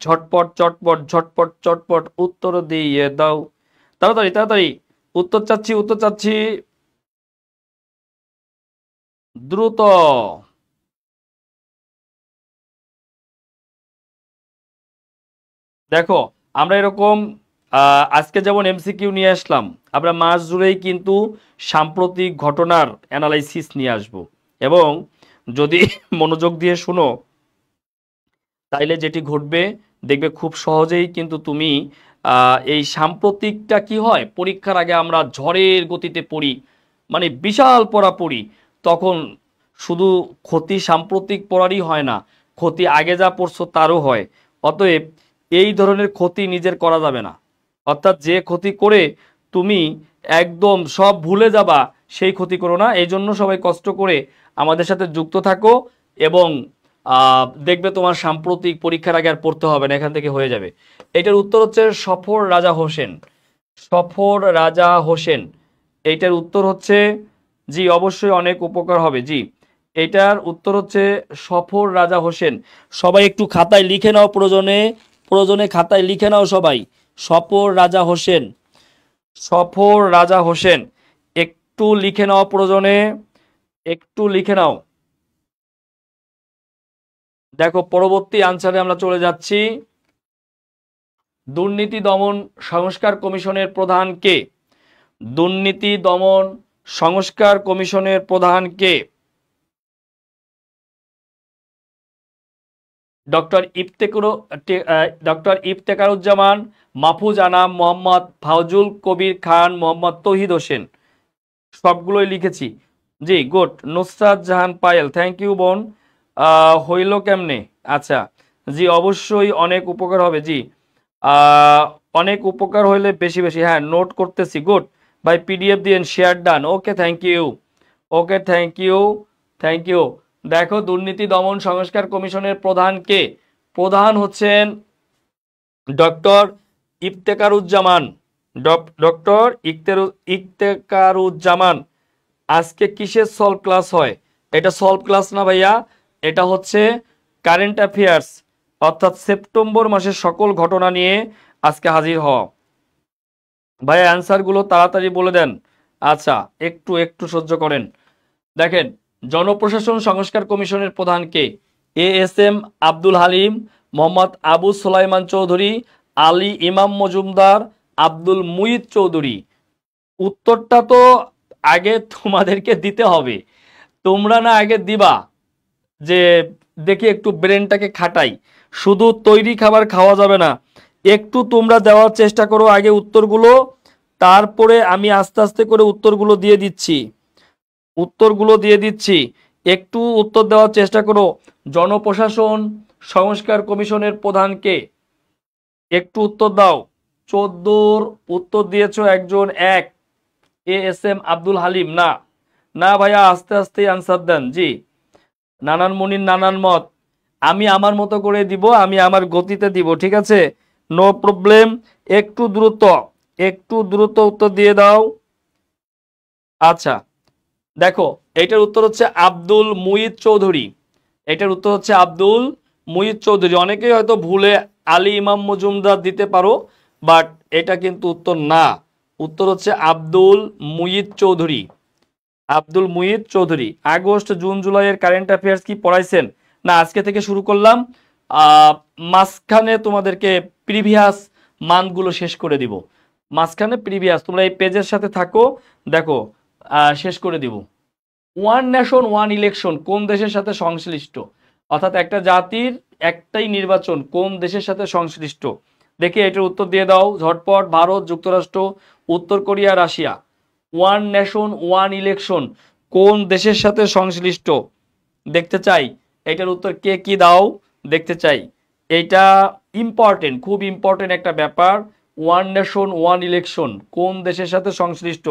Speaker 1: ঝটপট চটপট ঝটপট চটপট উত্তর দিয়ে দাও, তাড়াতাড়ি তাড়াতাড়ি উত্তর চাচ্ছি, উত্তর চাচ্ছি, দ্রুত। দেখো আমরা এরকম আজকে যেমন এমসিকিউ নিয়ে আসলাম, আমরা মাস জুড়েই কিন্তু সাম্প্রতিক ঘটনার অ্যানালাইসিস নিয়ে আসব, এবং যদি মনোযোগ দিয়ে শুনো তাইলে যেটি ঘটবে দেখবে খুব সহজেই কিন্তু তুমি এই সাম্প্রতিকটা কি হয়, পরীক্ষার আগে আমরা ঝড়ের গতিতে পড়ি, মানে বিশাল পড়া পড়ি, তখন শুধু ক্ষতি সাম্প্রতিক পড়ারই হয় না, ক্ষতি আগে যা পড়ছো তারও হয়। অতএব এই ধরনের ক্ষতি নিজের করা যাবে না, অর্থাৎ যে ক্ষতি করে তুমি একদম সব ভুলে যাবা সেই ক্ষতি করো না। এই জন্য সবাই কষ্ট করে আমাদের সাথে যুক্ত থাকো, এবং দেখবে তোমার সাম্প্রতিক পরীক্ষার আগে আর পড়তে হবে না, এখান থেকে হয়ে যাবে। এটার উত্তর হচ্ছে সফর রাজা হোসেন, সফর রাজা হোসেন। এইটার উত্তর হচ্ছে, জি অবশ্যই অনেক উপকার হবে, জি এটার উত্তর হচ্ছে সফর রাজা হোসেন। সবাই একটু খাতায় লিখে নাও, প্রয়োজনে প্রয়োজনে খাতায় লিখে নাও সবাই, সফর রাজা হোসেন, সফর রাজা হোসেন। একটু লিখে নাও প্রয়োজনে, একটু লিখে নাও। দেখো পরবর্তী আনসারে আমরা চলে যাচ্ছি। দুর্নীতি দমন সংস্কার কমিশনের প্রধান কে? দুর্নীতি দমন সংস্কার কমিশনের প্রধান কে? ডক্টর ইফতেখারুজ্জামান, মাহফুজ আনাম, মোহাম্মদ ফাউজুল কবির খান, মোহাম্মদ তৌহিদ হোসেন। সবগুলোই লিখেছি, জি good. Nusrat Jahan Payel, thank you বোন। হইল কেমনে? আচ্ছা, জি অবশ্যই অনেক উপকার হবে, জি অনেক উপকার হইলে বেশি বেশি, হ্যাঁ নোট করতেছি, গুড ভাই। পিডিএফ দিয়েন, share done, okay thank you, okay thank you, thank you. দেখো দুর্নীতি দমন সংস্কার কমিশনের প্রধান কে? প্রধান হচ্ছেন ডক্টর ইফতেখারুজ্জামান, ডক্টর ইফতেখারুজ্জামান, আজকে কিসের সলভ ক্লাস হয়? এটা সলভ ক্লাস না ভাইয়া, এটা হচ্ছে কারেন্ট অ্যাফেয়ার্স, অর্থাৎ সেপ্টেম্বর মাসের সকল ঘটনা নিয়ে আজকে হাজির হওয়া। ভাইয়া অ্যান্সারগুলো তাড়াতাড়ি বলে দেন। আচ্ছা, একটু একটু সহ্য করেন। দেখেন, জনপ্রশাসন সংস্কার কমিশনের প্রধান কে? এএসএম আব্দুল হালিম, মোহাম্মদ আবু সুলাইমান চৌধুরী, আলী ইমাম মজুমদার, আব্দুল মুইদ চৌধুরী। উত্তরটা তো আগে তোমাদেরকে দিতে হবে, তোমরা না আগে দিবা যে দেখি একটু ব্রেনটাকে খাটাই। শুধু তৈরি খাবার খাওয়া যাবে না, একটু তোমরা দেওয়ার চেষ্টা করো আগে উত্তরগুলো, তারপরে আমি আস্তে আস্তে করে উত্তরগুলো দিয়ে দিচ্ছি। একটু উত্তর দেওয়ার চেষ্টা করো। জনপ্রশাসন সংস্কার কমিশনের প্রধান কে? একটু উত্তর দাও। 14 উত্তর দিয়েছো একজন, এক। এএসএম আব্দুল হালিম না, না ভাইয়া আস্তে আস্তে আনসার দেন। জি, নানান মুনির নানান মত, আমি আমার মতো করে দিব, আমি আমার গতিতে দিব, ঠিক আছে, নো প্রবলেম। একটু দ্রুত উত্তর দিয়ে দাও। আচ্ছা দেখো, এটার উত্তর হচ্ছে আব্দুল মুইদ চৌধুরী। অনেকেই হয়তো ভুলে আলী ইমাম মজুমদার দিতে পারো, বাট এটা কিন্তু উত্তর না। উত্তর হচ্ছে আব্দুল মুইদ চৌধুরী। আগস্ট জুন জুলাইয়ের কারেন্ট অ্যাফেয়ার্স কি পড়াইছেন? না, আজকে থেকে শুরু করলাম। মাঝখানে তোমাদেরকে প্রিভিয়াস মান্থগুলো শেষ করে দিব। তোমরা এই পেজের সাথে থাকো, দেখো শেষ করে দিব। ওয়ান নেশন ওয়ান ইলেকশন কোন দেশের সাথে সংশ্লিষ্ট? অর্থাৎ একটা জাতির একটাই নির্বাচন কোন দেশের সাথে সংশ্লিষ্ট? দেখি এটার উত্তর দিয়ে দাও ঝটপট। ভারত, যুক্তরাষ্ট্র, উত্তর Korea, Russia. One nation one election কোন দেশের সাথে সংশ্লিষ্ট? দেখতে চাই এটার উত্তর কে কি দাও, দেখতে চাই। এটা ইম্পর্টেন্ট, খুব ইম্পর্টেন্ট একটা ব্যাপার। ওয়ান নেশন ওয়ান ইলেকশন কোন দেশের সাথে সংশ্লিষ্ট?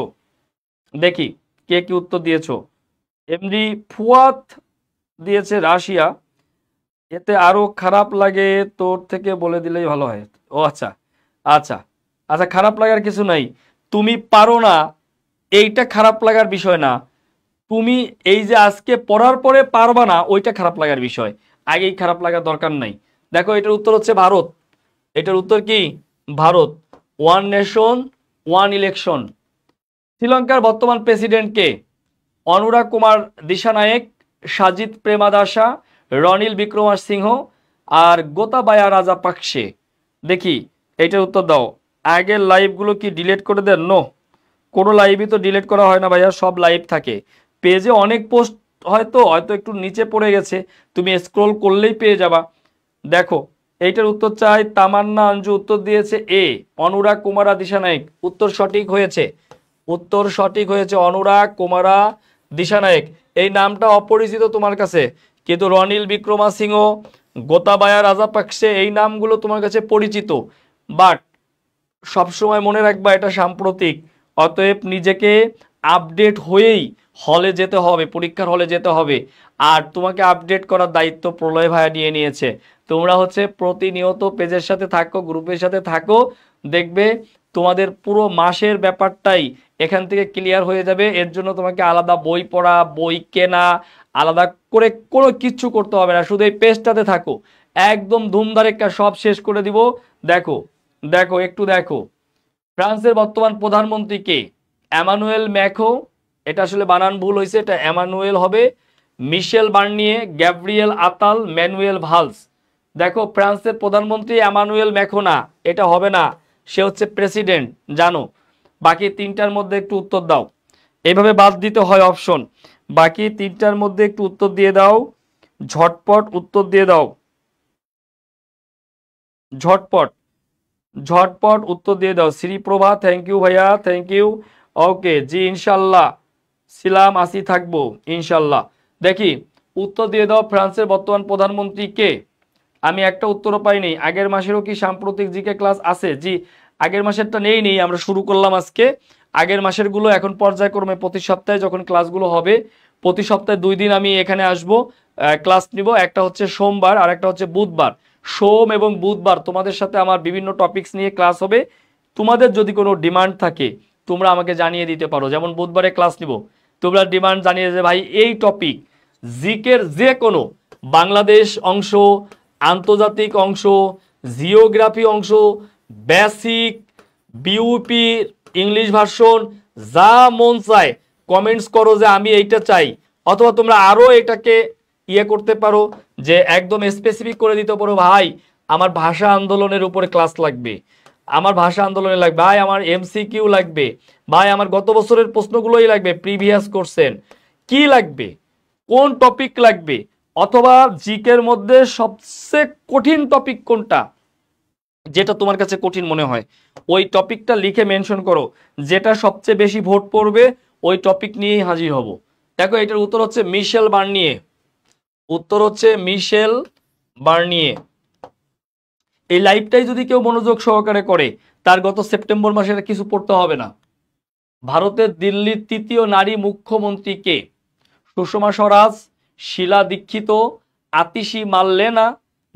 Speaker 1: দেখি কে কি উত্তর দিয়েছো। এমডি ফুয়াদ দিয়েছে রাশিয়া। এতে আরো খারাপ লাগে, তোর থেকে বলে দিলেই ভালো হয়। ও আচ্ছা আচ্ছা আচ্ছা, খারাপ লাগার কিছু নাই, তুমি পারো না, এইটা খারাপ লাগার বিষয় না। তুমি এই যে আজকে পড়ার পরে পারবা না, ওইটা খারাপ লাগার বিষয়, আগেই খারাপ লাগার দরকার নাই। দেখো এটার উত্তর হচ্ছে ভারত। এটার উত্তর কি? Bharat. One nation one election. শ্রীলঙ্কার বর্তমান প্রেসিডেন্ট কে? অনুরাগ কুমার দিশানায়েক, সাজিদ প্রেমাদাসা, রনিল বিক্রমসিংহ আর গোতাবায়া রাজাপাকসে। দেখি এইটার উত্তর দাও। আগের লাইভগুলো কি ডিলিট করে দেন? নো, কোনো লাইভই তো ডিলিট করা হয় না ভাইয়া, সব লাইভ থাকে। পেজে অনেক পোস্ট হয়তো একটু নিচে পড়ে গেছে, তুমি স্ক্রল করলেই পেয়ে যাবা। দেখো এইটার উত্তর চাই। তামান্না আঞ্জু উত্তর দিয়েছে এ, অনুরাগ কুমারা দিশানায়েক। উত্তর সঠিক হয়েছে, অনুরাগ কুমারা দিশানায়েক। এই নামটা অপরিচিত তোমার কাছে, কিন্তু রনিল বিক্রমসিংহ, গোতাবায়া রাজাপাকসে এই নামগুলো তোমার কাছে পরিচিত, বাট সবসময় মনে রাখবা এটা সাম্প্রতিক। অতএব নিজেকে আপডেট হয়েই হলে যেতে হবে, পরীক্ষার হলে যেতে হবে। আর তোমাকে আপডেট করার দায়িত্ব প্রলয় ভাইয়া নিয়ে নিয়েছে। তোমরা হচ্ছে প্রতিনিয়ত পেজের সাথে থাকো, গ্রুপের সাথে থাকো, দেখবে তোমাদের পুরো মাসের ব্যাপারটাই এখান থেকে ক্লিয়ার হয়ে যাবে। এর জন্য তোমাকে আলাদা বই পড়া, বই কেনা, আলাদা করে কোনো কিচ্ছু করতে হবে না, শুধু এই পেজটাতে থাকো, একদম ধুমধারেক্কা সব শেষ করে দিব। দেখো দেখো একটু দেখো, ফ্রান্সের বর্তমান প্রধানমন্ত্রী কে? এমানুয়েল ম্যাখো, এটা আসলে বানান ভুল হয়েছে, এটা এমানুয়েল হবে। Michel Barnier, Gabriel Attal, Manuel Valls. দেখো ফ্রান্সের প্রধানমন্ত্রী এমানুয়েল ম্যাখো না, এটা হবে না, সে হচ্ছে প্রেসিডেন্ট, জানো। বাকি তিনটার মধ্যে একটু উত্তর দাও, এইভাবে বাদ দিতে হয় অপশন। বাকি তিনটার মধ্যে একটু উত্তর দিয়ে দাও, ঝটপট উত্তর দিয়ে দাও, ঝটপট উত্তর দিয়ে দাও। শ্রীপ্রভা, থ্যাংক ইউ ভাইয়া, থ্যাংক ইউ। ওকে জি, ইনশাল্লাহ ছিলাম, আসি থাকবো ইনশাল্লাহ। দেখি উত্তর দিয়ে দাও, ফ্রান্সের বর্তমান প্রধানমন্ত্রী কে? আমি একটা উত্তরও পাইনি। আগের মাসেরও কি সাম্প্রতিক জিকে ক্লাস আছে? জি, আগের মাসেরটা নেই, আমরা শুরু করলাম আজকে। আগের মাসেরগুলো এখন পর্যায়ক্রমে প্রতি সপ্তাহে যখন ক্লাসগুলো হবে, প্রতি সপ্তাহে 2 দিন আমি এখানে আসব, ক্লাস নিব। একটা হচ্ছে সোমবার আর একটা হচ্ছে বুধবার। সোম এবং বুধবার তোমাদের সাথে আমার বিভিন্ন টপিকস নিয়ে ক্লাস হবে। তোমাদের যদি কোনো ডিমান্ড থাকে তোমরা আমাকে জানিয়ে দিতে পারো, যেমন বুধবারে ক্লাস নিব তোমরা ডিমান্ড জানিয়েছে ভাই এই টপিক জিকের যে কোনো বাংলাদেশ অংশ, আন্তর্জাতিক অংশ, জিওগ্রাফি অংশ, বেসিক, বিউপি, ইংলিশ ভার্সন, যা মন চায় কমেন্টস করো যে আমি এইটা চাই, অথবা তোমরা আরও এটাকে ইয়ে করতে পারো যে একদম স্পেসিফিক করে দিতে পারো ভাই আমার ভাষা আন্দোলনের উপরে ক্লাস লাগবে, আমার ভাষা আন্দোলনে লাগবে, ভাই আমার এমসিকিউ লাগবে, ভাই আমার গত বছরের প্রশ্নগুলোই লাগবে, প্রিভিয়াস কোশ্চেন কি লাগবে, কোন টপিক লাগবে, অথবা জিকের মধ্যে সবচেয়ে কঠিন টপিক কোনটা, যেটা তোমার কাছে কঠিন মনে হয় ওই টপিকটা লিখে মেনশন করো, যেটা সবচেয়ে বেশি ভোট পড়বে ওই টপিক নিয়েই হাজির হব। দেখো এটার উত্তর হচ্ছে মিশেল বার্নিয়ে, উত্তর হচ্ছে মিশেল বার্নিয়ে। এই লাইভটাই যদি কেউ মনোযোগ সহকারে করে তার গত সেপ্টেম্বর মাসে কিছু পড়তে হবে না। ভারতের দিল্লির তৃতীয় নারী মুখ্যমন্ত্রী কে? সুষমা স্বরাজ, শীলা দীক্ষিত, আতিশি মাল্লেনা,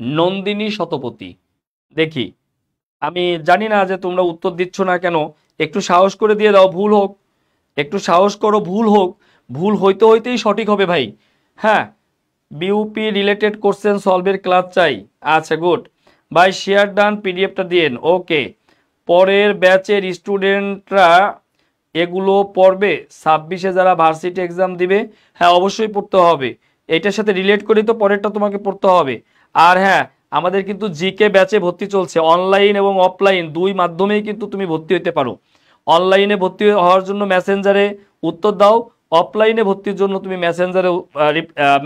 Speaker 1: নন্দিনী শতপথী। দেখি, আমি জানি না যে তোমরা উত্তর দিচ্ছ না কেন, একটু সাহস করে দিয়ে দাও, ভুল হোক একটু সাহস করো, ভুল হোক, ভুল হইতে হইতেই সঠিক হবে ভাই। হ্যাঁ, বিউপি রিলেটেড কোশ্চেন সলভের ক্লাস চাই। আচ্ছা গুড ভাই, শেয়ার ডান, পিডিএফটা দিন। ওকে, পরের ব্যাচের স্টুডেন্টরা এগুলো পড়বে 26-এ যারা ভার্সিটি এক্সাম দিবে? হ্যাঁ অবশ্যই পড়তে হবে, এটার সাথে রিলেট করে তো পরেরটা তোমাকে পড়তে হবে। আর হ্যাঁ, আমাদের কিন্তু জিকে ব্যাচে ভর্তি চলছে, অনলাইন এবং অফলাইন দুই মাধ্যমেই কিন্তু তুমি ভর্তি হতে পারো। অনলাইনে ভর্তি হওয়ার জন্য মেসেঞ্জারে উত্তর দাও, অফলাইনে ভর্তির জন্য তুমি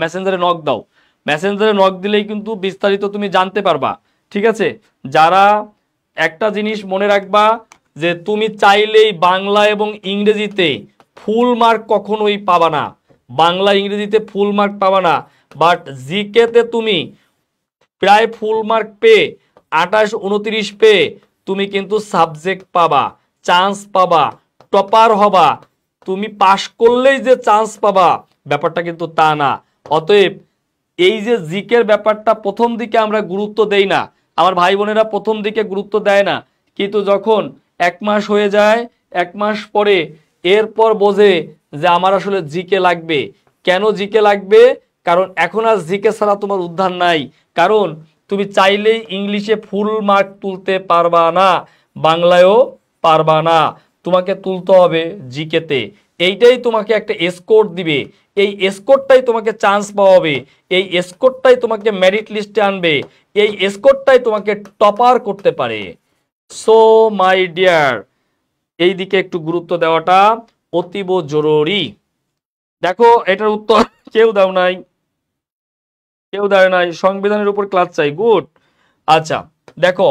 Speaker 1: মেসেঞ্জারে নক দাও। মেসেঞ্জারে নক দিলেই কিন্তু বিস্তারিত তুমি জানতে পারবা। ঠিক আছে, যারা একটা জিনিস মনে রাখবা যে তুমি চাইলেই বাংলা এবং ইংরেজিতে ফুল মার্ক কখনোই পাবা না, বাংলা ইংরেজিতে ফুল মার্ক পাবা না, বাট জিকেতে তুমি প্রায় ফুল মার্ক পেয়ে 28-29 পেয়ে তুমি কিন্তু সাবজেক্ট পাবা, চান্স পাবা, টপার হবা। তুমি পাশ করলেই যে চান্স পাবা ব্যাপারটা কিন্তু তা না। অতএব এই যে জিকের ব্যাপারটা প্রথম দিকে আমরা গুরুত্ব দেই না, আমার ভাই বোনেরা প্রথম দিকে গুরুত্ব দেয় না, কিন্তু যখন 1 মাস হয়ে যায়, 1 মাস পরে এরপর বোঝে যে আমার আসলে জিকে লাগবে। কেন জিকে লাগবে? কারণ এখন আর জিকে ছাড়া তোমার উদ্ধার নাই। কারণ তুমি চাইলেই ইংলিশে ফুল মার্ক তুলতে পারবা না, বাংলায়ও পারবা না, তোমাকে তুলতে হবে জিকেতে। এইটাই তোমাকে একটা স্কোর দিবে, এই স্কোরটাই তোমাকে চান্স পাওয়াবে, এই স্কোরটাই তোমাকে মেরিট লিস্টে আনবে, এই স্কোরটাই তোমাকে টপার করতে পারে। সো মাই ডিয়ার, এই দিকে একটু গুরুত্ব দেওয়াটা অতীব জরুরি। দেখো এটার উত্তর কেউ দাও নাই, কেউ দেয় নাই, সংবিধানের উপর ক্লাস চাই। গুড। আচ্ছা দেখো,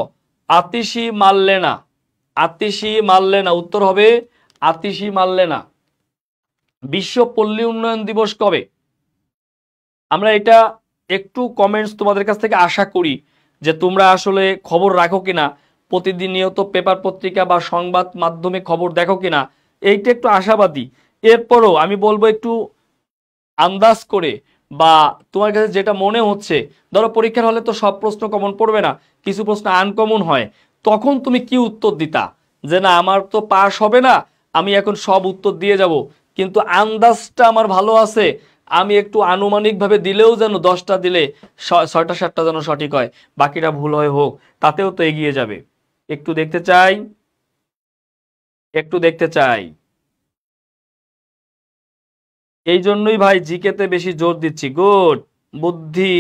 Speaker 1: আতিশি মাল্লেনা, আতিশি মাল্লেনা, উত্তর হবে আতিশি মাল্লেনা। বিশ্ব পল্লী উন্নয়ন দিবস কবে? আমরা এটা একটু কমেন্টস তোমাদের কাছ থেকে আশা করি যে তোমরা আসলে খবর রাখো কিনা, প্রতিদিন নিয়ত পেপার পত্রিকা বা সংবাদ মাধ্যমে খবর দেখো কিনা, এইটা একটু আশাবাদী। এরপরও আমি বলবো একটু আন্দাজ করে বা তোমার কাছে যেটা মনে হচ্ছে, ধরো পরীক্ষার হলে তো সব প্রশ্ন কমন পড়বে না, কিছু প্রশ্ন আনকমন হয়, তখন তুমি কি উত্তর দিতা? যে না আমার তো পাস হবে না, আমি এখন সব উত্তর দিয়ে যাব, কিন্তু আন্দাজটা আমার ভালো আছে, আমি একটু আনুমানিকভাবে দিলেও যেন 10টা দিলে 6টা 7টা যেন সঠিক হয়, বাকিটা ভুল হয় হোক, তাতেও তো এগিয়ে যাবে। একটু দেখতে চাই, একটু দেখতে চাই। এই জন্যই ভাই জিকেতে বেশি জোর দিচ্ছি। গুড, বুদ্ধি,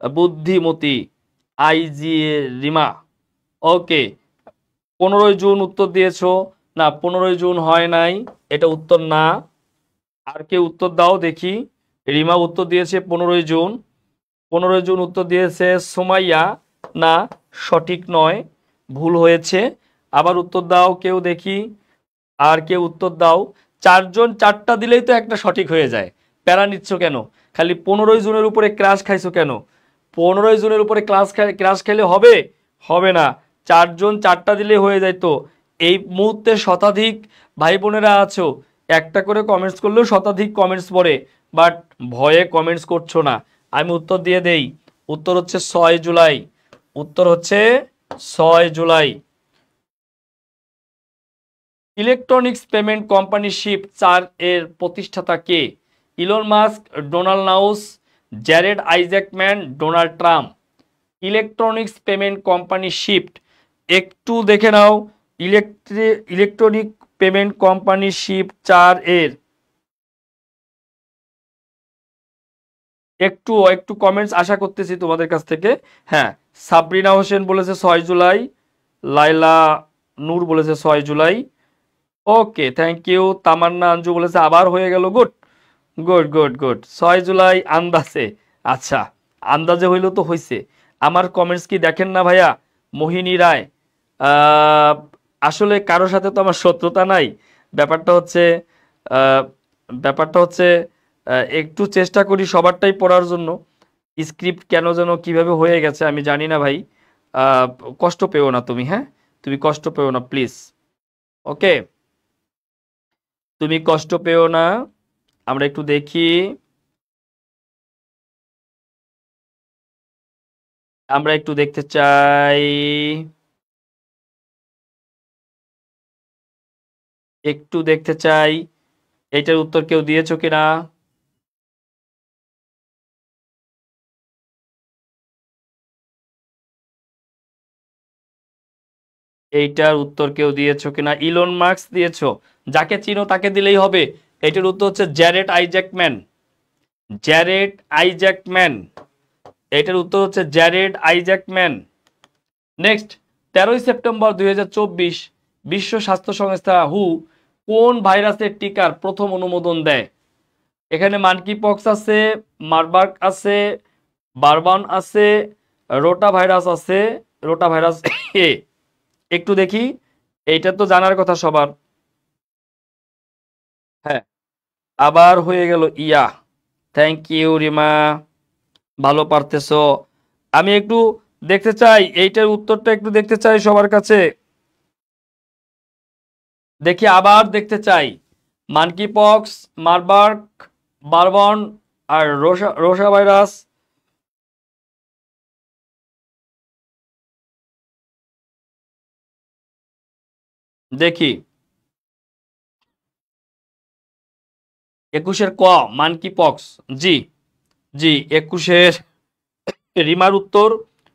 Speaker 1: বুদ্ধিমতী, আইজি রিমা। ওকে, 15ই জুন উত্তর দিয়েছো? না 15ই জুন হয় নাই, এটা উত্তর না। আর কেউ উত্তর দাও দেখি। রিমা উত্তর দিয়েছে 15ই জুন, 15ই জুন উত্তর দিয়েছে সুমাইয়া। না, সঠিক নয়, ভুল হয়েছে। আবার উত্তর দাও কেউ দেখি, আর কেউ উত্তর দাও। 4 জন 4টা দিলেই তো একটা সঠিক হয়ে যায়, প্যারা নিচ্ছ কেন? খালি 15ই জুনের উপরে ক্রাশ খাইছো কেন? 15ই জুনের উপরে ক্রাশ খেলে হবে? হবে না, 4 জন 4টা দিলেই হয়ে যায়। তো এই মুহূর্তে শতাধিক ভাই বোনেরা আছো, একটা করে কমেন্টস করলেও শতাধিক কমেন্টস পড়ে, বাট ভয়ে কমেন্টস করছো না। আমি উত্তর দিয়ে দেই, উত্তর হচ্ছে 6 জুলাই, উত্তর হচ্ছে 6 July. Electronics payment company shift 4 এর প্রতিষ্ঠাতা কে? Elon Musk, Donald Knauss, Jared Isaacman, Donald Trump. Electronics payment company shift, একটু দেখে নাও। ইলেকট্রনিক পেমেন্ট কোম্পানি শিফট 4 এর একটু একটু কমেন্টস আশা করতেছি তোমাদের কাছ থেকে। হ্যাঁ, সাবরিনা হোসেন বলেছে 6 জুলাই, লাইলা নূর বলেছে 6 জুলাই। ওকে, থ্যাংক ইউ। তামান্না আঞ্জু বলেছে আবার হয়ে গেল। Good good good good, 6 July আন্দাজে। আচ্ছা, আন্দাজে হইলো তো হইছে। আমার কমেন্টস কি দেখেন না ভাইয়া? মোহিনী রায়, আহ, আসলে কারোর সাথে তো আমার শত্রুতা নাই। ব্যাপারটা হচ্ছে আহ, ব্যাপারটা হচ্ছে একটু চেষ্টা করি সবারটাই পড়ার জন্য। স্ক্রিপ্ট কেন যেন কিভাবে হয়ে গেছে আমি জানি না ভাই। আহ, কষ্ট পেও না তুমি, হ্যাঁ, তুমি কষ্ট পেও না প্লিজ। ওকে, তুমি কষ্ট পেও না। আমরা একটু দেখি, আমরা একটু দেখতে চাই, একটু দেখতে চাই এটার উত্তর কেউ দিয়েছো কিনা। এইটার উত্তর কেউ দিয়েছো কিনা? ইলন মার্কস দিয়েছো, যাকে চিনো তাকে দিলেই হবে। এটার উত্তর হচ্ছে জ্যারেড আইজ্যাকম্যান। জ্যারেড আইজ্যাকম্যান, এটার উত্তর হচ্ছে জ্যারেড আইজ্যাকম্যান। নেক্সট, 13 সেপ্টেম্বর 2024 বিশ্ব স্বাস্থ্য সংস্থা হু কোন ভাইরাসের টিকার প্রথম অনুমোদন দেয়? এখানে মানকি পক্স আছে, মারবার্গ আছে, বারবান আছে, রোটা ভাইরাস আছে, রোটা ভাইরাস এ। একটু দেখি, এইটা তো জানার কথা সবার। হ্যাঁ, আবার হয়ে গেল ইয়া। থ্যাংক ইউ রিমা, ভালো পারতেছো। আমি একটু দেখতে চাই এইটার উত্তরটা, একটু দেখতে চাই সবার কাছে। দেখি, আবার দেখতে চাই। মানকি পক্স, মারবার্গ, বারবন আর রোসা রোসা ভাইরাস। দেখি, 21-এর ক, মানকি পক্স। জি জি, 21-এর রিমার উত্তর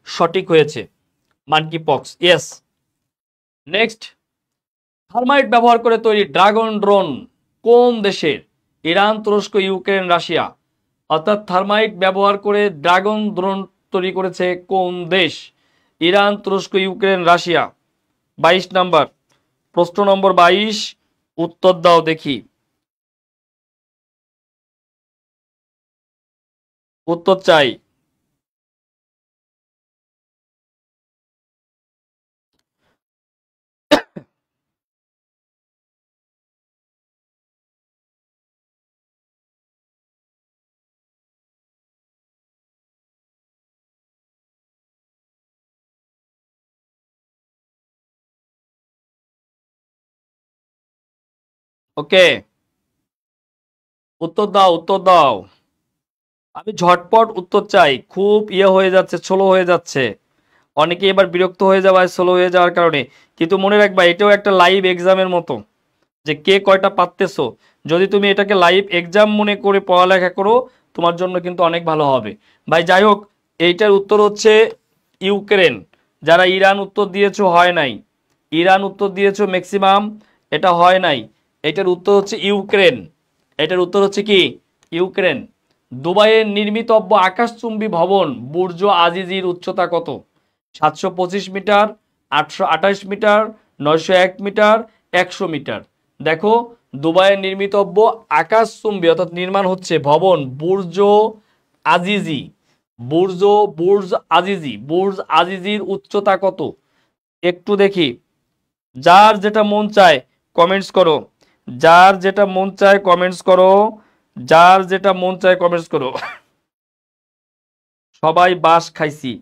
Speaker 1: সঠিক হয়েছে, মানকি পক্স, ইয়েস। নেক্সট, থার্মাইট ব্যবহার করে তৈরি ড্রাগন ড্রোন কোন দেশের? ইরান, তুরস্ক, ইউক্রেন, রাশিয়া। অর্থাৎ থার্মাইট ব্যবহার করে ড্রাগন ড্রোন তৈরি করেছে কোন দেশ? ইরান, তুরস্ক, ইউক্রেন, রাশিয়া। 22 নাম্বার প্রশ্ন, নম্বর 22, উত্তর দাও দেখি, উত্তর চাই। ওকে, উত্তর দাও, উত্তর দাও। আমি ঝটপট উত্তর চাই, খুব ইয়ে হয়ে যাচ্ছে, স্লো হয়ে যাচ্ছে। অনেকে এবার বিরক্ত হয়ে যাওয়ায়, স্লো হয়ে যাওয়ার কারণে। কিন্তু মনে রাখবা, এটাও একটা লাইভ এক্সামের মতো, যে কে কয়টা পারতেছো। যদি তুমি এটাকে লাইভ এক্সাম মনে করে পড়ালেখা করো, তোমার জন্য কিন্তু অনেক ভালো হবে ভাই। যাই হোক, এইটার উত্তর হচ্ছে ইউক্রেন। যারা ইরান উত্তর দিয়েছো হয় নাই, ইরান উত্তর দিয়েছো ম্যাক্সিমাম, এটা হয় নাই। এটার উত্তর হচ্ছে ইউক্রেন। এটার উত্তর হচ্ছে কি? ইউক্রেন। দুবাইয়ের নির্মিতব্য আকাশচুম্বী ভবন বুর্জ আজিজির উচ্চতা কত? 725 মিটার, 828 মিটার, 901 মিটার, 100 মিটার। দেখো, দুবাইয়ের নির্মিতব্য আকাশচুম্বী অর্থাৎ নির্মাণ হচ্ছে ভবন Burj Azizi, Burj Burj Azizi, Burj আজিজির উচ্চতা কত? একটু দেখি, যার যেটা মন চায় কমেন্টস করো, যার যেটা মন চায় কমেন্টস করো, যার যেটা মন চায় কমেন্টস করো। সবাই বাস খাইছি।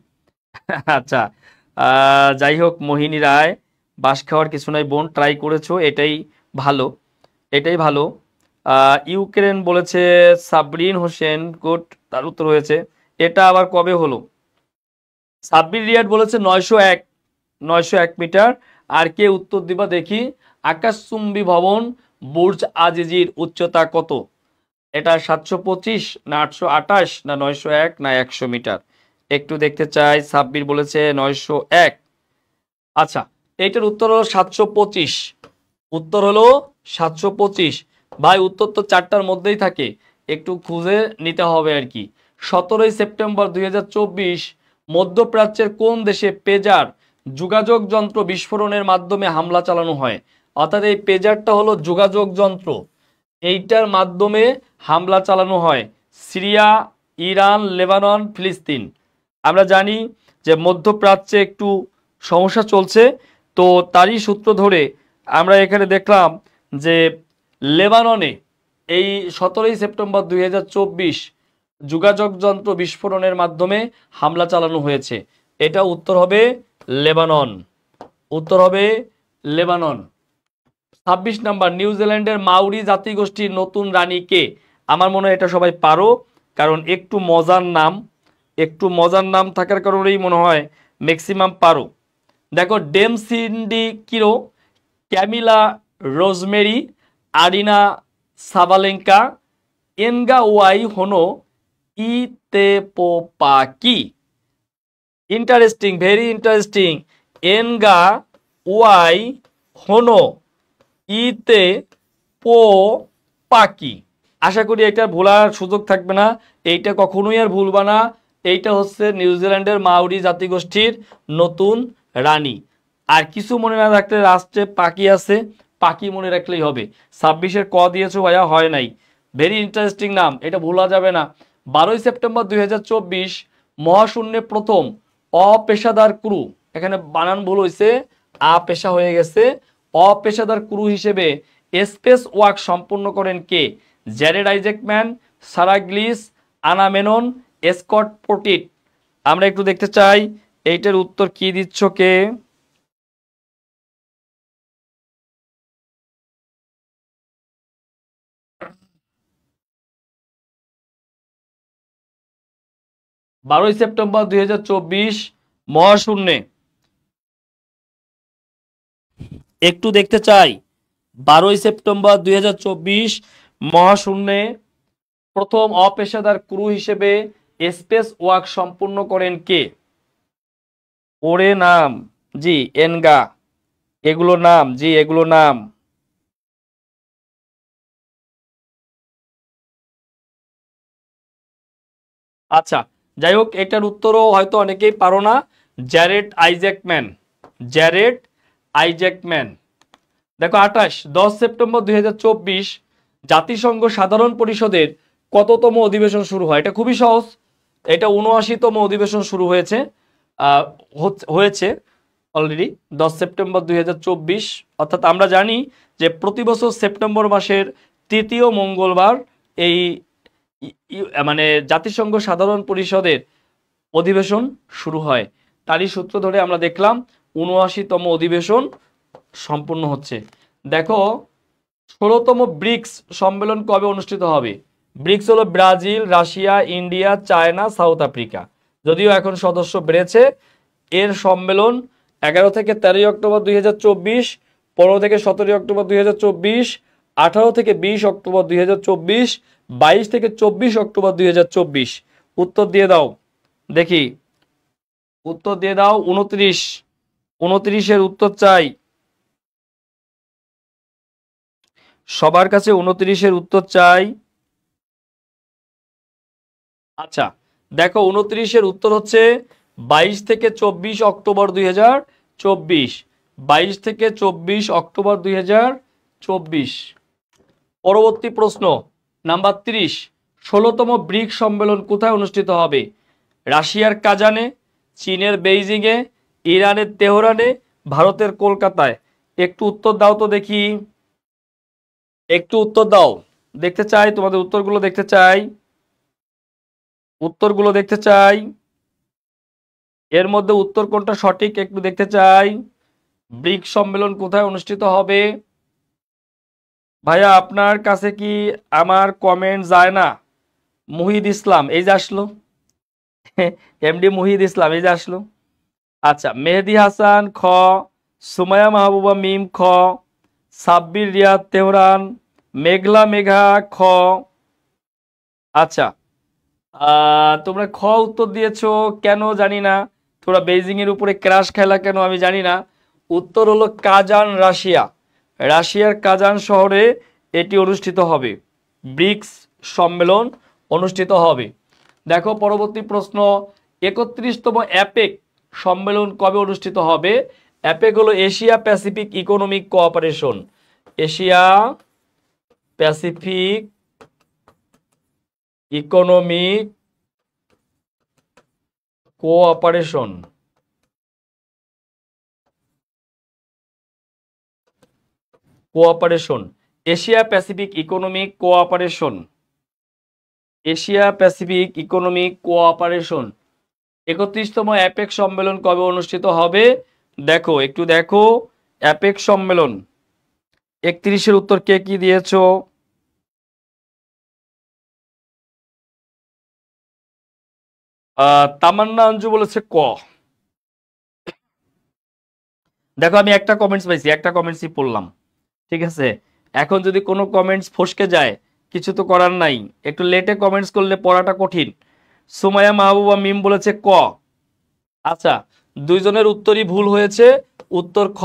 Speaker 1: আচ্ছা, যাই হোক মোহিনী রায়, বাস খাওয়ার কিছু নাই বোন, ট্রাই করেছো, এটাই ভালো, এটাই ভালো। ইউক্রেন বলেছে সাবরিন হোসেন, গুড, তার উত্তর হয়েছে। এটা আবার কবে হলো? সাব্বির রিয়াদ বলেছে 901, 901 মিটার। আর কে উত্তর দিবা দেখি? আকাশচুম্বী ভবন বুর্জ আজিজির উচ্চতা কত? এটা 725 না 828 না 901 না 100 মিটার? একটু দেখতে চাই। সাব্বির বলেছে 901। আচ্ছা, এইটার উত্তর হলো 725। উত্তর হলো 725। ভাই উত্তর তো 4টার মধ্যেই থাকে, একটু খুঁজে নিতে হবে আর কি। 17 সেপ্টেম্বর 2024 মধ্যপ্রাচ্যের কোন দেশে পেজার যোগাযোগ যন্ত্র বিস্ফোরণের মাধ্যমে হামলা চালানো হয়? অর্থাৎ এই পেজারটা হলো যোগাযোগ যন্ত্র, এইটার মাধ্যমে হামলা চালানো হয়। সিরিয়া, ইরান, লেবানন, ফিলিস্তিন। আমরা জানি যে মধ্যপ্রাচ্যে একটু সমস্যা চলছে, তো তারই সূত্র ধরে আমরা এখানে দেখলাম যে লেবাননে এই 17 সেপ্টেম্বর 2024 যোগাযোগ যন্ত্র বিস্ফোরণের মাধ্যমে হামলা চালানো হয়েছে। এটা উত্তর হবে লেবানন। উত্তর হবে লেবানন। 26 নাম্বার, নিউজিল্যান্ডের মাউরি জাতিগোষ্ঠীর নতুন রানী কে? আমার মনে হয় এটা সবাই পারো, কারণ একটু মজার নাম থাকার কারণেই মনে হয় ম্যাক্সিমাম পারো। দেখো, Dame Cindy Kiro, Camila Rosemary, Aryna Sabalenka, Nga Wai Hono i te Po Paki. Interesting, very interesting. Nga Wai Hono i te পো পাকি। আশা করি এটা ভোলার সুযোগ থাকবে না, এইটা কখনোই আর ভুলবা না। এইটা হচ্ছে নিউজিল্যান্ডের মাউরি জাতিগোষ্ঠীর নতুন রানী। আর কিছু মনে না রাখলে লাস্টে পাখি আছে, পাখি মনে রাখলেই হবে। 26-এর ক দিয়েছো ভাইয়া, হয় নাই। ভেরি ইন্টারেস্টিং নাম, এটা ভোলা যাবে না। 12 সেপ্টেম্বর 2024 মহাশূন্যে প্রথম অপেশাদার ক্রু, এখানে বানান ভুল হয়েছে, আপেশা হয়ে গেছে, অপেশাদার ক্রু হিসেবে স্পেস ওয়াক সম্পূর্ণ করেন কে? জ্যারেড আইজ্যাকম্যান, সারা গ্লিস, আনা মেনন, স্কট পোটিট। আমরা একটু দেখতে চাই এইটার উত্তর কি দিচ্ছ কে? বারোই সেপ্টেম্বর 2024 মহাশূন্যে, একটু দেখতে চাই। 12 সেপ্টেম্বর 2024 মহাশূন্যে প্রথম অপেশাদার ক্রু হিসেবে স্পেস ওয়াক সম্পূর্ণ করেন কে? ওরে নাম জি, এনগা। এগুলো নাম জি, এগুলো নাম। আচ্ছা, যাই হোক, এটার উত্তরও হয়তো অনেকেই পারো না। জ্যারেড আইজ্যাকম্যান। জ্যারেড আইজ্যাকম্যান। দেখো, 10 সেপ্টেম্বর 2024 জাতিসংঘ সাধারণ পরিষদের কততম অধিবেশন শুরু হয়? এটা খুবই সহজ, এটা 79তম অধিবেশন শুরু হয়েছে হয়েছে অলরেডি 10 সেপ্টেম্বর 2024। অর্থাৎ আমরা জানি যে প্রতি বছর সেপ্টেম্বর মাসের তৃতীয় মঙ্গলবার এই মানে জাতিসংঘ সাধারণ পরিষদের অধিবেশন শুরু হয়। তারই সূত্র ধরে আমরা দেখলাম 79তম অধিবেশন সম্পূর্ণ হচ্ছে। দেখো, 16তম ব্রিক্স সম্মেলন কবে অনুষ্ঠিত হবে? ব্রিক্স হলো Brazil, Russia, India, China, south Africa. যদিও এখন সদস্য বেড়েছে। এর সম্মেলন 11 থেকে 13 অক্টোবর 2024, 15 থেকে 17 অক্টোবর 2024, 18 থেকে 20 অক্টোবর 2024, 22 থেকে 24 অক্টোবর 2024। উত্তর দিয়ে দাও দেখি, উত্তর দিয়ে দাও। 29। 29-এর উত্তর চাই সবার কাছে, 29-এর উত্তর চাই। আচ্ছা, দেখো, 29-এর উত্তর হচ্ছে 22 থেকে 24 অক্টোবর 2024। 22 থেকে 24 অক্টোবর 2024। পরবর্তী প্রশ্ন নাম্বার 30, 16তম ব্রিক্স সম্মেলন কোথায় অনুষ্ঠিত হবে? রাশিয়ার কাজানে, চীনের বেইজিংয়ে, ইরানের তেহরানে, ভারতের কলকাতায়। একটু উত্তর দাও তো দেখি, একটু উত্তর দাও, দেখতে চাই তোমাদের উত্তরগুলো, দেখতে চাই উত্তরগুলো, দেখতে চাই এর মধ্যে উত্তর কোনটা সঠিক একটু দেখতে চাই। ব্রিক্স সম্মেলন কোথায় অনুষ্ঠিত হবে? ভাইয়া আপনার কাছে কি আমার কমেন্ট যায় না? মুহিদ ইসলাম এই যে আসলো, এমডি মুহিদ ইসলাম এই যে আসলো। আচ্ছা, মেহেদি হাসান খ, সুমাইয়া মাহবুবা মিম খ, সাব্বির, রিয়াদ, তেহরান, মেঘলা, মেঘা, খ। আচ্ছা, তোমরা খ উত্তর দিয়েছো কেন জানি না, তোমরা বেইজিং এর উপরে ক্রাশ খেলা কেন আমি জানি না। উত্তর হলো কাজান, রাশিয়া। রাশিয়ার কাজান শহরে এটি অনুষ্ঠিত হবে, ব্রিক্স সম্মেলন অনুষ্ঠিত হবে। দেখো পরবর্তী প্রশ্ন, 31তম অ্যাপেক সম্মেলন কবে অনুষ্ঠিত হবে? অ্যাপেক হলো Asia Pacific Economic Cooperation. Asia Pacific Economic Cooperation. Asia Pacific Economic Cooperation. Asia Pacific Economic Cooperation 31তম অ্যাপেক সম্মেলন কবে অনুষ্ঠিত হবে? দেখো একটু দেখো, অ্যাপেক সম্মেলন 31-এর উত্তর কে কি দিয়েছো? তামান্না আঞ্জু বলেছে ক। দেখো আমি একটা কমেন্টস পাইছি, একটা কমেন্টসই পড়লাম, ঠিক আছে। এখন যদি কোনো কমেন্টস ফসকে যায় কিছু তো করার নাই, একটু লেটে কমেন্টস করলে পড়াটা কঠিন। সুমাইয়া মাহবুবা মিম বলেছে ক। আচ্ছা, দুইজনের উত্তরই ভুল হয়েছে, উত্তর খ,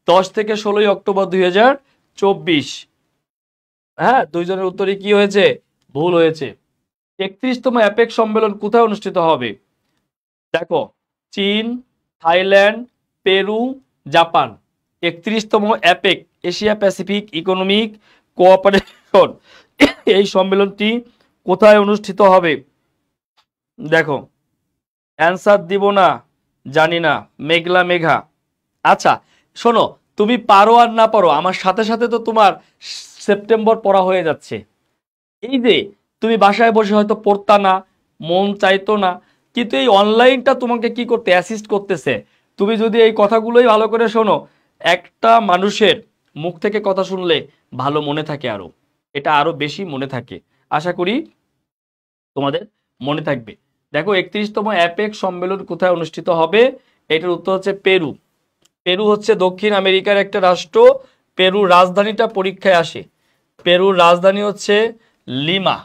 Speaker 1: 10 থেকে 16 অক্টোবর 2024। হ্যাঁ, দুইজনের উত্তরই কি হয়েছে? ভুল হয়েছে। 31তম অ্যাপেক সম্মেলন কোথায় অনুষ্ঠিত হবে? দেখো, চীন, থাইল্যান্ড, পেরু, জাপান। 31তম APEC Asia Pacific Economic Cooperation এই সম্মেলনটি কোথায় অনুষ্ঠিত হবে? দেখো, অ্যান্সার দিব না জানি না, মেঘলা মেঘা। আচ্ছা শোনো, তুমি পারো আর না পারো, আমার সাথে সাথে তো তোমার সেপ্টেম্বর পড়া হয়ে যাচ্ছে। এই যে তুমি বাসায় বসে হয়তো পড়তা না, মন চাইতো না, কিন্তু এই অনলাইনটা তোমাকে কি করতে অ্যাসিস্ট করতেছে। তুমি যদি এই কথাগুলোই ভালো করে শোনো, একটা মানুষের মুখ থেকে কথা শুনলে ভালো মনে থাকে, আরো এটা আরো বেশি মনে থাকে। আশা করি তোমাদের মনে থাকবে। দেখো 31তম অ্যাপেক সম্মেলন কোথায় অনুষ্ঠিত হবে? এটার উত্তর হচ্ছে পেরু। পেরু হচ্ছে দক্ষিণ আমেরিকার একটা রাষ্ট্র। পেরুর রাজধানীটা পরীক্ষায় আসে। পেরুর রাজধানী হচ্ছে লিমা।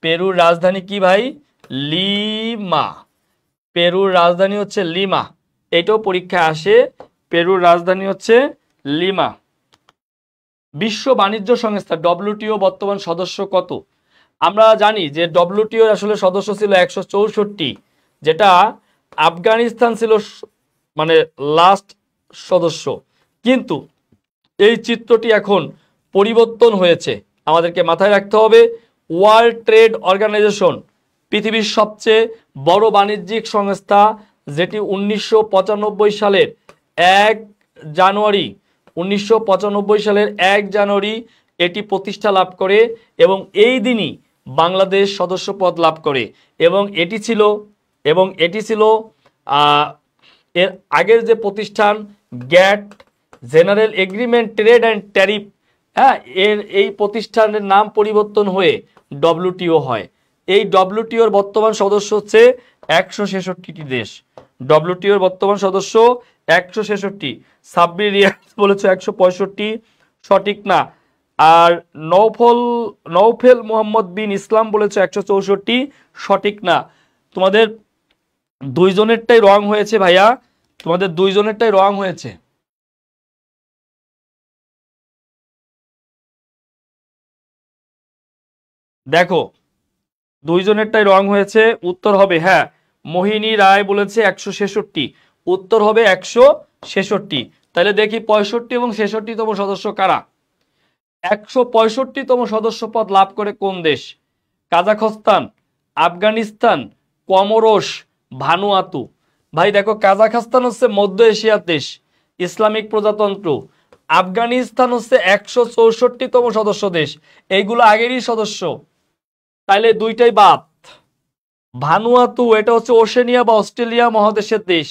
Speaker 1: পেরুর রাজধানী কি ভাই? লিমা। পেরুর রাজধানী হচ্ছে লিমা, এটাও পরীক্ষায় আসে। পেরুর রাজধানী হচ্ছে লিমা। বিশ্ব বাণিজ্য সংস্থা ডব্লিউটিও বর্তমান সদস্য কত? আমরা জানি যে ডব্লিউটিও আসলে সদস্য ছিল 164, যেটা আফগানিস্তান ছিল মানে লাস্ট সদস্য। কিন্তু এই চিত্রটি এখন পরিবর্তন হয়েছে, আমাদেরকে মাথায় রাখতে হবে। ওয়ার্ল্ড ট্রেড অর্গানাইজেশন পৃথিবীর সবচেয়ে বড় বাণিজ্যিক সংস্থা, যেটি 1995 সালের 1 জানুয়ারি 1995 সালের 1 জানুয়ারি এটি প্রতিষ্ঠা লাভ করে এবং এই দিনই বাংলাদেশ সদস্যপদ লাভ করে। এবং এটি ছিল এর আগের যে প্রতিষ্ঠান GATT, General Agreement Trade and Tariff, হ্যাঁ, এই প্রতিষ্ঠানের নাম পরিবর্তন হয়ে ডব্লিউটিও হয়। এই ডব্লিউটিওর বর্তমান সদস্য হচ্ছে 166টি দেশ। ডব্লিউটিওর বর্তমান সদস্য 166। সাব্বির, রিয়াজ বলেছে 165, সঠিক না। আর নৌফেল মোহাম্মদ বিন ইসলাম বলেছে 164, সঠিক না। তোমাদের দুইজনেরটাই রং হয়েছে ভাইয়া, তোমাদের দুইজনেরটাই রং হয়েছে। দেখো দুইজনেরটাই রং হয়েছে, উত্তর হবে হ্যাঁ, মোহিনী রায় বলেছে 166, উত্তর হবে 166। তাহলে দেখি 65 এবং 66তম সদস্য কারা? 165তম সদস্য পদ লাভ করে কোন দেশ? কাজাখস্তান, আফগানিস্তান, কমোরস, ভানুয়াতু। ভাই দেখো, কাজাখস্তান হচ্ছে মধ্য এশিয়ার দেশ, ইসলামিক প্রজাতন্ত্র। আফগানিস্তান হচ্ছে 164তম সদস্য দেশ, এইগুলো আগেরই সদস্য, তাইলে দুইটাই বাদ। ভানুয়াতু এটা হচ্ছে ওশেনিয়া বা অস্ট্রেলিয়া মহাদেশের দেশ।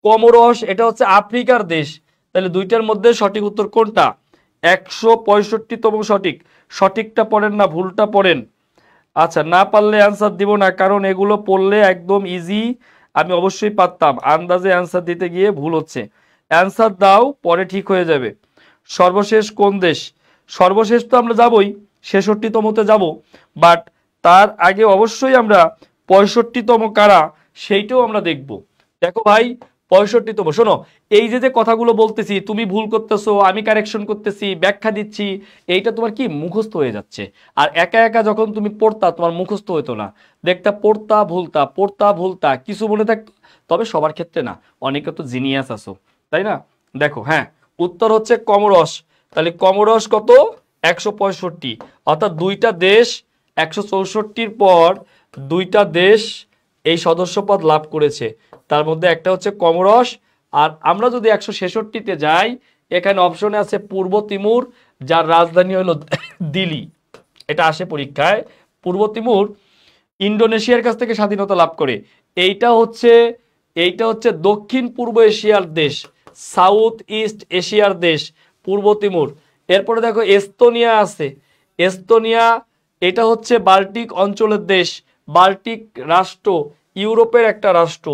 Speaker 1: কমোরস এটা হচ্ছে আফ্রিকার দেশ। তাহলে দুইটার মধ্যে সঠিক উত্তর কোনটা? 165তম সঠিক। সঠিকটা পড়েন না, ভুলটা পড়েন। আচ্ছা, না পারলে অ্যান্সার দিব না, কারণ এগুলো পড়লে একদম ইজি, আমি অবশ্যই পারতাম। আন্দাজে অ্যান্সার দিতে গিয়ে ভুল হচ্ছে। অ্যান্সার দাও, পরে ঠিক হয়ে যাবে। সর্বশেষ কোন দেশ? সর্বশেষ তো আমরা যাবই, 66তমতে যাব, বাট তার আগে অবশ্যই আমরা 65তম কারা সেইটাও আমরা দেখব। দেখো ভাই 65তম, শোনো, এই যে কথাগুলো বলতেছি তুমি ভুল করতেছো, আমি কারেকশন করতেছি, ব্যাখ্যা দিচ্ছি, এইটা তোমার কি মুখস্থ হয়ে যাচ্ছে। আর একা একা যখন তুমি পড়তা তোমার মুখস্থ হতো না, দেখতা পড়তা ভুলতা কিছু মনে থাকতো। তবে সবার ক্ষেত্রে না, অনেকে তো জিনিয়াস আছো, তাই না? দেখো, হ্যাঁ, উত্তর হচ্ছে কমোরস। তাহলে কমোরস কত? 165, অর্থাৎ দুইটা দেশ 164-র পর দুইটা দেশ এই সদস্যপদ লাভ করেছে, তার মধ্যে একটা হচ্ছে কমোরস। আর আমরা যদি 166-তে যাই, এখানে অপশনে আছে পূর্ব তিমুর, যার রাজধানী হলো দিল্লি। এটা আসে পরীক্ষায়। পূর্ব তিমুর ইন্দোনেশিয়ার কাছ থেকে স্বাধীনতা লাভ করে। এইটা হচ্ছে দক্ষিণ পূর্ব এশিয়ার দেশ, সাউথ ইস্ট এশিয়ার দেশ পূর্ব তিমুর। এরপরে দেখো এস্তোনিয়া আছে। এস্তোনিয়া এটা হচ্ছে বাল্টিক অঞ্চলের দেশ, বাল্টিক রাষ্ট্র, ইউরোপের একটা রাষ্ট্র।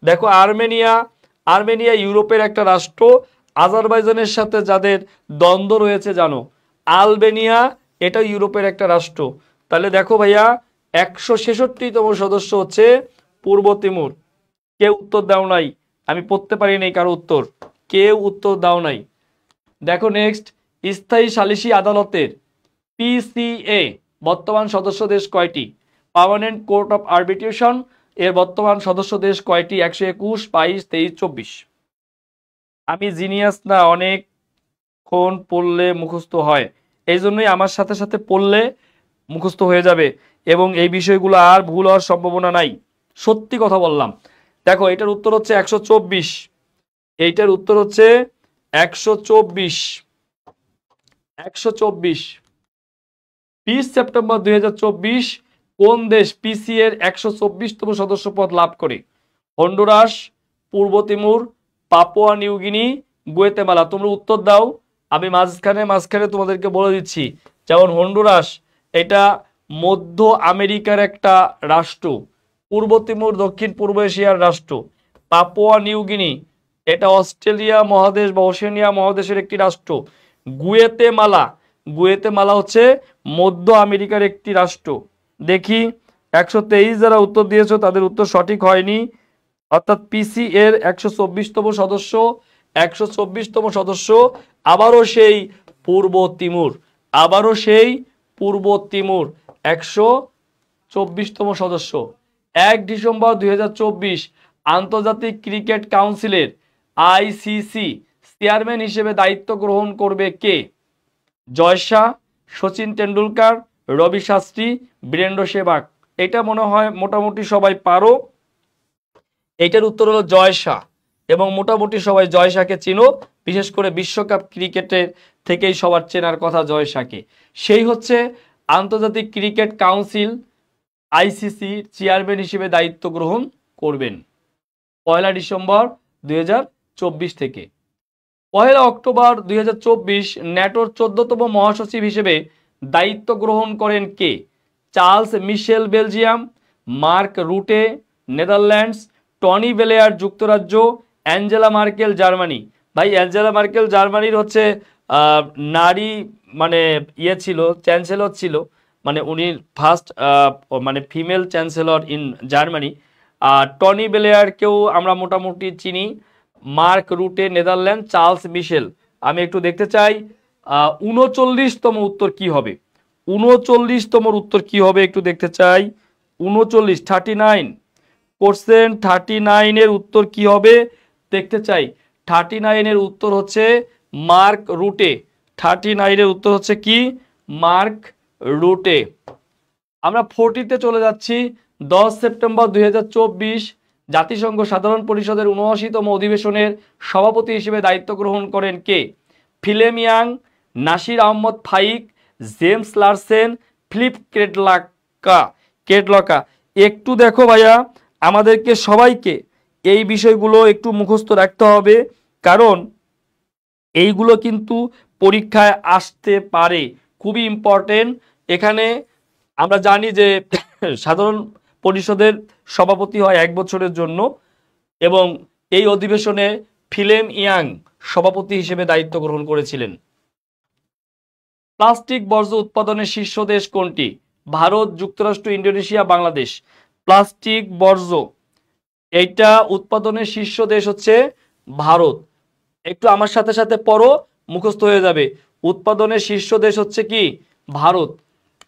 Speaker 1: দেখো আর্মেনিয়া ইউরোপের একটা রাষ্ট্র। আজারবাইজানের সাথে যাদের দ্বন্দ্ব রয়েছে জানো, আলবেনিয়া এটা ইউরোপের একটা রাষ্ট্র। তাহলে দেখো ভাইয়া 166তম সদস্য হচ্ছে পূর্ব তিমুর। কেউ উত্তর দাও নাই, আমি পড়তে পারি নাই কারো উত্তর, কেউ উত্তর দাও নাই। দেখো নেক্সট, স্থায়ী সালিসি আদালতের পিসিএ বর্তমান সদস্য দেশ কয়টি? পার্মানেন্ট কোর্ট অফ আরবিট্রেশন এর বর্তমান সদস্য দেশ কয়টি? 121, 22, 23, 24। আমি জিনিয়াস না, অনেকক্ষণ পড়লে মুখস্থ হয়, এই জন্যই আমার সাথে সাথে পড়লে মুখস্থ হয়ে যাবে এবং এই বিষয়গুলো আর ভুল হওয়ার সম্ভাবনা নাই। সত্যি কথা বললাম। দেখো এটার উত্তর হচ্ছে 124, এইটার উত্তর হচ্ছে 124। 20 সেপ্টেম্বর 2024 কোন দেশ পিসি এর 124তম সদস্য পদ লাভ করে? হন্ডুরাস, পূর্ব তিমুর, পাপুয়া নিউগিনি, গুয়েতেমালা। তোমরা উত্তর দাও, আমি মাঝখানে তোমাদেরকে বলে দিচ্ছি। যেমন হন্ডুরাস এটা মধ্য আমেরিকার একটা রাষ্ট্র, পূর্ব তিমুর দক্ষিণ পূর্ব এশিয়ার রাষ্ট্র, পাপুয়া নিউগিনি এটা অস্ট্রেলিয়া মহাদেশ বা ওশেনিয়া মহাদেশের একটি রাষ্ট্র, গুয়েতেমালা হচ্ছে মধ্য আমেরিকার একটি রাষ্ট্র। দেখি 123 যারা উত্তর দিয়েছো তাদের উত্তর সঠিক হয়নি, অর্থাৎ পিসি এর 124তম সদস্য, 124তম সদস্য আবারও সেই পূর্ব তিমুর, 124তম সদস্য। 1 ডিসেম্বর 2024 আন্তর্জাতিক ক্রিকেট কাউন্সিলের আইসিসি চেয়ারম্যান হিসেবে দায়িত্ব গ্রহণ করবে কে? জয় শাহ, সচিন টেন্ডুলকার, রবি শাস্ত্রী, বীরেন্দ্র সেহবাগ। এটা মনে হয় মোটামুটি সবাই পারো। এইটার উত্তর হলো জয় শাহ, এবং মোটামুটি সবাই জয় শাহকে চিনো, বিশেষ করে বিশ্বকাপ ক্রিকেটের থেকেই সবার চেনার কথা জয় শাহকে। সেই হচ্ছে আন্তর্জাতিক ক্রিকেট কাউন্সিল আইসিসি চেয়ারম্যান হিসেবে দায়িত্ব গ্রহণ করবেন 1 ডিসেম্বর 2024 থেকে। 1 অক্টোবর 2024 ন্যাটোর 14তম মহাসচিব হিসেবে দায়িত্ব গ্রহণ করেন কে? Charles Michel Belgium, Mark Rutte Netherlands, Tony Blair যুক্তরাজ্য, অ্যাঞ্জেলা মার্কেল জার্মানি। ভাই অ্যাঞ্জেলা মার্কেল জার্মানির হচ্ছে নারী মানে ছিল, চ্যান্সেলর ছিল, মানে উনি ফার্স্ট মানে ফিমেল চ্যান্সেলর ইন জার্মানি। আর টনি ব্লেয়ারকেও আমরা মোটামুটি চিনি, মার্ক রুটে নেদারল্যান্ড, চার্লস মিশেল। আমি একটু দেখতে চাই 39তম উত্তর কি হবে, 39তম উত্তর কি হবে একটু দেখতে চাই। 39 কোশ্চেন 39 এর উত্তর কি হবে দেখতে চাই। 39 এর উত্তর হচ্ছে মার্ক রুটে। 39 এর উত্তর হচ্ছে কি? মার্ক রুটে। আমরা 40তে চলে যাচ্ছি। 10 সেপ্টেম্বর 2024 জাতিসংঘ সাধারণ পরিষদের 79তম অধিবেশনের সভাপতি হিসেবে দায়িত্ব গ্রহণ করেন কে? ফিলেম ইয়াং, নাসির আহমদ ফাইক, জেমস লারসেন, ফিলিপ কেডলকা। একটু দেখো ভাইয়া, আমাদেরকে সবাইকে এই বিষয়গুলো একটু মুখস্থ রাখতে হবে, কারণ এইগুলো কিন্তু পরীক্ষায় আসতে পারে, খুবই ইম্পর্টেন্ট। এখানে আমরা জানি যে সাধারণ পরিষদের সভাপতি হয় 1 বছরের জন্য, এবং এই অধিবেশনে ফিলেম ইয়াং সভাপতি হিসেবে দায়িত্ব গ্রহণ করেছিলেন। প্লাস্টিক বর্জ্য উৎপাদনের শীর্ষ দেশ কোনটি? ভারত, যুক্তরাষ্ট্র, ইন্দোনেশিয়া, বাংলাদেশ। প্লাস্টিক বর্জ্য এইটা উৎপাদনের শীর্ষ দেশ হচ্ছে ভারত। একটু আমার সাথে সাথে পড়ো, মুখস্থ হয়ে যাবে। উৎপাদনের শীর্ষ দেশ হচ্ছে কি? ভারত।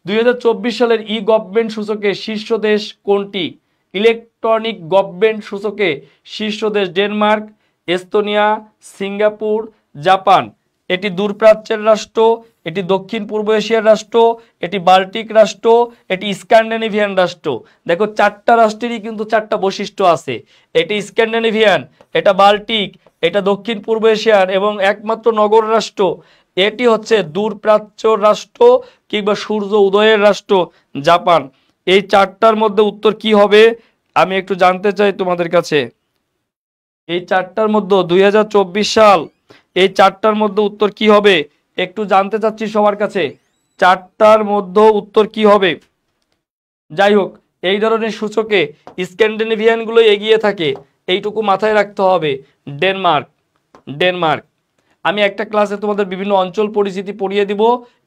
Speaker 1: 2024 সালের ই গভর্নমেন্ট সূচকে শীর্ষ দেশ কোনটি? ইলেকট্রনিক গভর্নমেন্ট সূচকে শীর্ষ দেশ ডেনমার্ক, এস্তোনিয়া, সিঙ্গাপুর, জাপান। এটি দূরপ্রাচ্যের রাষ্ট্র, এটি দক্ষিণ পূর্ব এশিয়ার রাষ্ট্র, এটি বাল্টিক রাষ্ট্র, এটি স্ক্যান্ডিনেভিয়ান রাষ্ট্র। দেখো চারটা রাষ্ট্রেরই কিন্তু চারটা বৈশিষ্ট্য আছে। এটি স্ক্যান্ডিনেভিয়ান, এটা বাল্টিক, এটা দক্ষিণ পূর্ব এশিয়ার এবং একমাত্র নগর রাষ্ট্র এটি হচ্ছে দূরপ্রাচ্য রাষ্ট্র কিংবা সূর্য উদয়ের রাষ্ট্র জাপান। এই চারটার মধ্যে উত্তর কি হবে আমি একটু জানতে চাই তোমাদের কাছে। এই চারটার মধ্যে 2024 সাল, এই চারটার মধ্যে উত্তর কি হবে একটু জানতে চাচ্ছি সবার কাছে। চারটার মধ্যে উত্তর কি হবে? যাই হোক, এই ধরনের সূচকে স্ক্যান্ডিনেভিয়ানগুলো এগিয়ে থাকে, এইটুকু মাথায় রাখতে হবে। Denmark, Denmark. আমি একটা ক্লাসে তোমাদের বিভিন্ন অঞ্চল পরিচিতি পড়িয়ে দিব,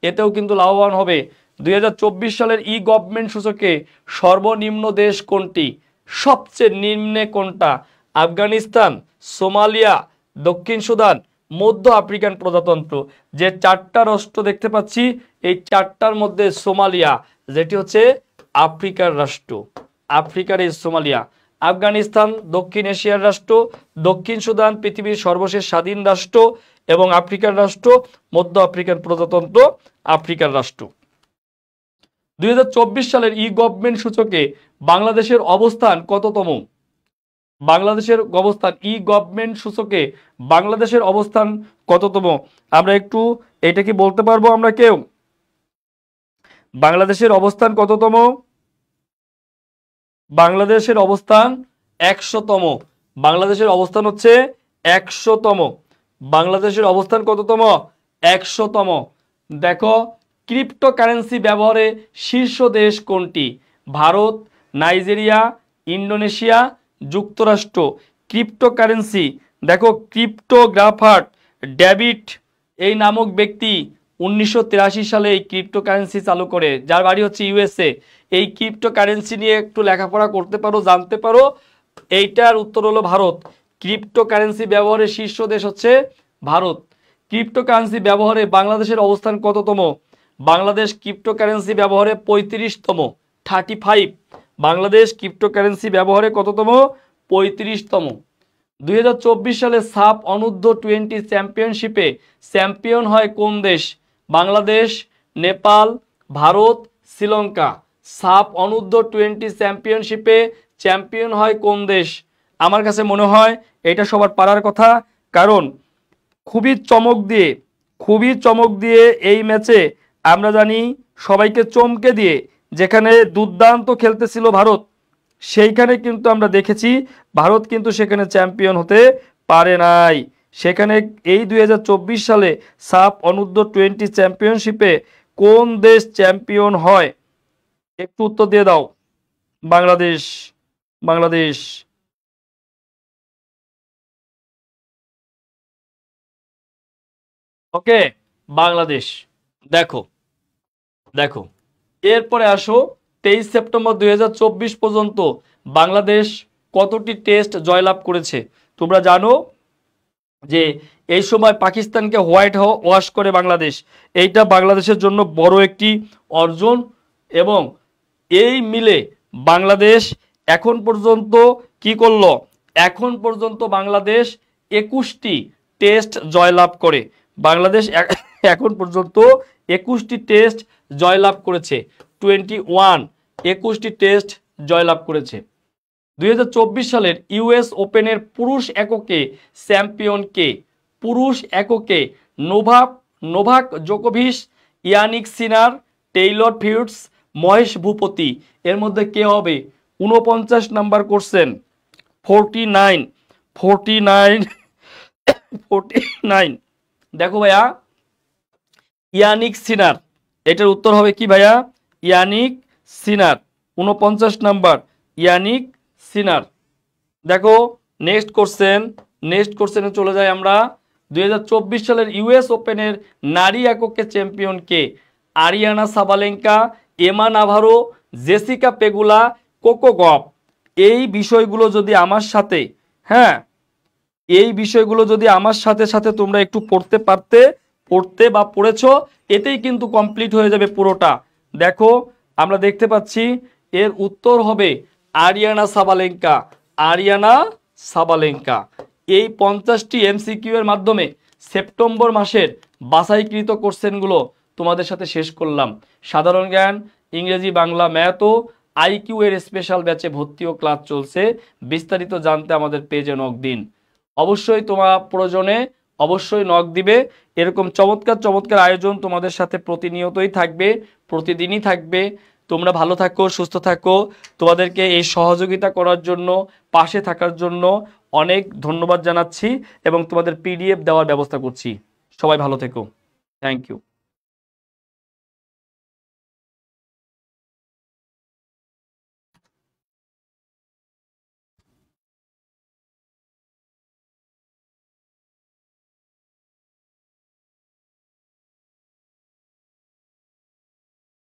Speaker 1: এতেও কিন্তু লাভবান হবে। 2024 সালের ই গভর্নমেন্ট সূচকে সর্বনিম্ন দেশ কোনটি? সবচেয়ে নিম্নে কোনটা? আফগানিস্তান, সোমালিয়া, দক্ষিণ সুদান, মধ্য আফ্রিকান প্রজাতন্ত্র। যে চারটা রাষ্ট্র দেখতে পাচ্ছি এই চারটার মধ্যে সোমালিয়া, যেটি হচ্ছে আফ্রিকার রাষ্ট্র, আফ্রিকার এই সোমালিয়া। আফগানিস্তান দক্ষিণ এশিয়ার রাষ্ট্র, দক্ষিণ সুদান পৃথিবীর সর্বশেষ স্বাধীন রাষ্ট্র এবং আফ্রিকার রাষ্ট্র মধ্য আফ্রিকান প্রজাতন্ত্র আফ্রিকার রাষ্ট্র। 2024 সালের ই গভর্নমেন্ট সূচকে বাংলাদেশের অবস্থান কততম? বাংলাদেশের অবস্থান ই গভর্নমেন্ট সূচকে বাংলাদেশের অবস্থান কততম? আমরা একটু এটা কি বলতে পারবো আমরা কেউ? বাংলাদেশের অবস্থান কততম? বাংলাদেশের অবস্থান 100তম। বাংলাদেশের অবস্থান হচ্ছে 100তম। বাংলাদেশের অবস্থান কততম? 100তম। দেখো ক্রিপ্টোকারেন্সি ব্যবহারে শীর্ষ দেশ কোনটি? ভারত, নাইজেরিয়া, ইন্দোনেশিয়া, যুক্তরাষ্ট্র। ক্রিপ্টোকারেন্সি দেখো ক্রিপ্টোগ্রাফার ডেভিড এই নামক ব্যক্তি 1983 সালে এই ক্রিপ্টোকারেন্সি চালু করে, যার বাড়ি হচ্ছে ইউএসএ। এই ক্রিপ্টোকারেন্সি নিয়ে একটু লেখাপড়া করতে পারো, জানতে পারো। এইটার উত্তর হলো ভারত। ক্রিপ্টোকারেন্সি ব্যবহারে শীর্ষ দেশ হচ্ছে ভারত। ক্রিপ্টোকারেন্সি ব্যবহারে বাংলাদেশের অবস্থান কততম? বাংলাদেশ ক্রিপ্টোকারেন্সি ব্যবহারে 35তম, 35। বাংলাদেশ ক্রিপ্টোকারেন্সি ব্যবহারে কততম? 35তম। 2024 সালে সাফ অনূর্ধ্ব 20 চ্যাম্পিয়নশিপে চ্যাম্পিয়ন হয় কোন দেশ? বাংলাদেশ, নেপাল, ভারত, শ্রীলঙ্কা। সাফ অনূর্ধ্ব 20 চ্যাম্পিয়নশিপে চ্যাম্পিয়ন হয় কোন দেশ? আমার কাছে মনে হয় এটা সবার পারার কথা, কারণ খুবই চমক দিয়ে এই ম্যাচে আমরা জানি সবাইকে চমকে দিয়ে যেখানে দুর্দান্ত খেলতেছিল ভারত, সেইখানে কিন্তু আমরা দেখেছি ভারত কিন্তু সেখানে চ্যাম্পিয়ন হতে পারে নাই। সেখানে এই 2024 সালে সাফ অনূর্ধ্ব 20 চ্যাম্পিয়নশিপে কোন দেশ চ্যাম্পিয়ন হয় একটু উত্তর দিয়ে দাও। বাংলাদেশ, বাংলাদেশ। ওকে, বাংলাদেশ। দেখো দেখো এরপরে আসো 23 সেপ্টেম্বর 2024 পর্যন্ত বাংলাদেশ কতটি টেস্ট জয়লাভ করেছে? তোমরা জানো যে এই সময় পাকিস্তানকে হোয়াইট ওয়াশ করে বাংলাদেশ। এইটা বাংলাদেশের জন্য বড় একটি অর্জন এবং এই মিলে বাংলাদেশ এখন পর্যন্ত কি করলো? এখন পর্যন্ত বাংলাদেশ 21টি টেস্ট জয়লাভ করে। বাংলাদেশ এখন পর্যন্ত 21টি টেস্ট জয়লাভ করেছে। 21টি টেস্ট জয়লাভ করেছে। 2024 সালের ইউএস ওপেনের পুরুষ এককে চ্যাম্পিয়ন কে? পুরুষ এককে নোভাক জোকোভিচ, ইয়ানিক সিনার, টেইলর ফিটস, মহেশ ভূপতি। এর মধ্যে কে হবে? 49 নাম্বার কোশ্চেন। 49। দেখো ভাইয়া, ইয়ানিক সিনার। এটার উত্তর হবে কি ভাইয়া? ইয়ানিক সিনার। 49 নাম্বার ইয়ানিক সিনার। দেখো নেক্সট কোশ্চেনে চলে যাই আমরা। 2024 সালের ইউএস ওপেনের নারী এককে চ্যাম্পিয়ন কে? Aryna Sabalenka, Emma Navarro, Jessica Pegula, Coco Gauff. এই বিষয়গুলো যদি আমার সাথে, হ্যাঁ, এই বিষয়গুলো যদি আমার সাথে সাথে তোমরা একটু পড়তে বা পড়েছো, এতেই কিন্তু কমপ্লিট হয়ে যাবে পুরোটা। দেখো আমরা দেখতে পাচ্ছি এর উত্তর হবে আরিয়ানা সাবালেঙ্কা। আরিয়ানা সাবালেঙ্কা। এই 50টি এমসিকিউ এর মাধ্যমে সেপ্টেম্বর মাসের বাছাইকৃত কোশ্চেনগুলো তোমাদের সাথে শেষ করলাম। সাধারণ জ্ঞান, ইংরেজি, বাংলা, ম্যাথ ও আইকিউ এর স্পেশাল ব্যাচে ভর্তি ও ক্লাস চলছে। বিস্তারিত জানতে আমাদের পেজে নক দিন। অবশ্যই তোমার প্রয়োজনে অবশ্যই নক দিবে। এরকম চমৎকার চমৎকার আয়োজন তোমাদের সাথে প্রতিনিয়তই থাকবে, প্রতিদিনই থাকবে। তোমরা ভালো থাকো, সুস্থ থাকো। তোমাদেরকে এই সহযোগিতা করার জন্য, পাশে থাকার জন্য অনেক ধন্যবাদ জানাচ্ছি এবং তোমাদের পিডিএফ দেওয়ার ব্যবস্থা করছি। সবাই ভালো থেকো। Thank you.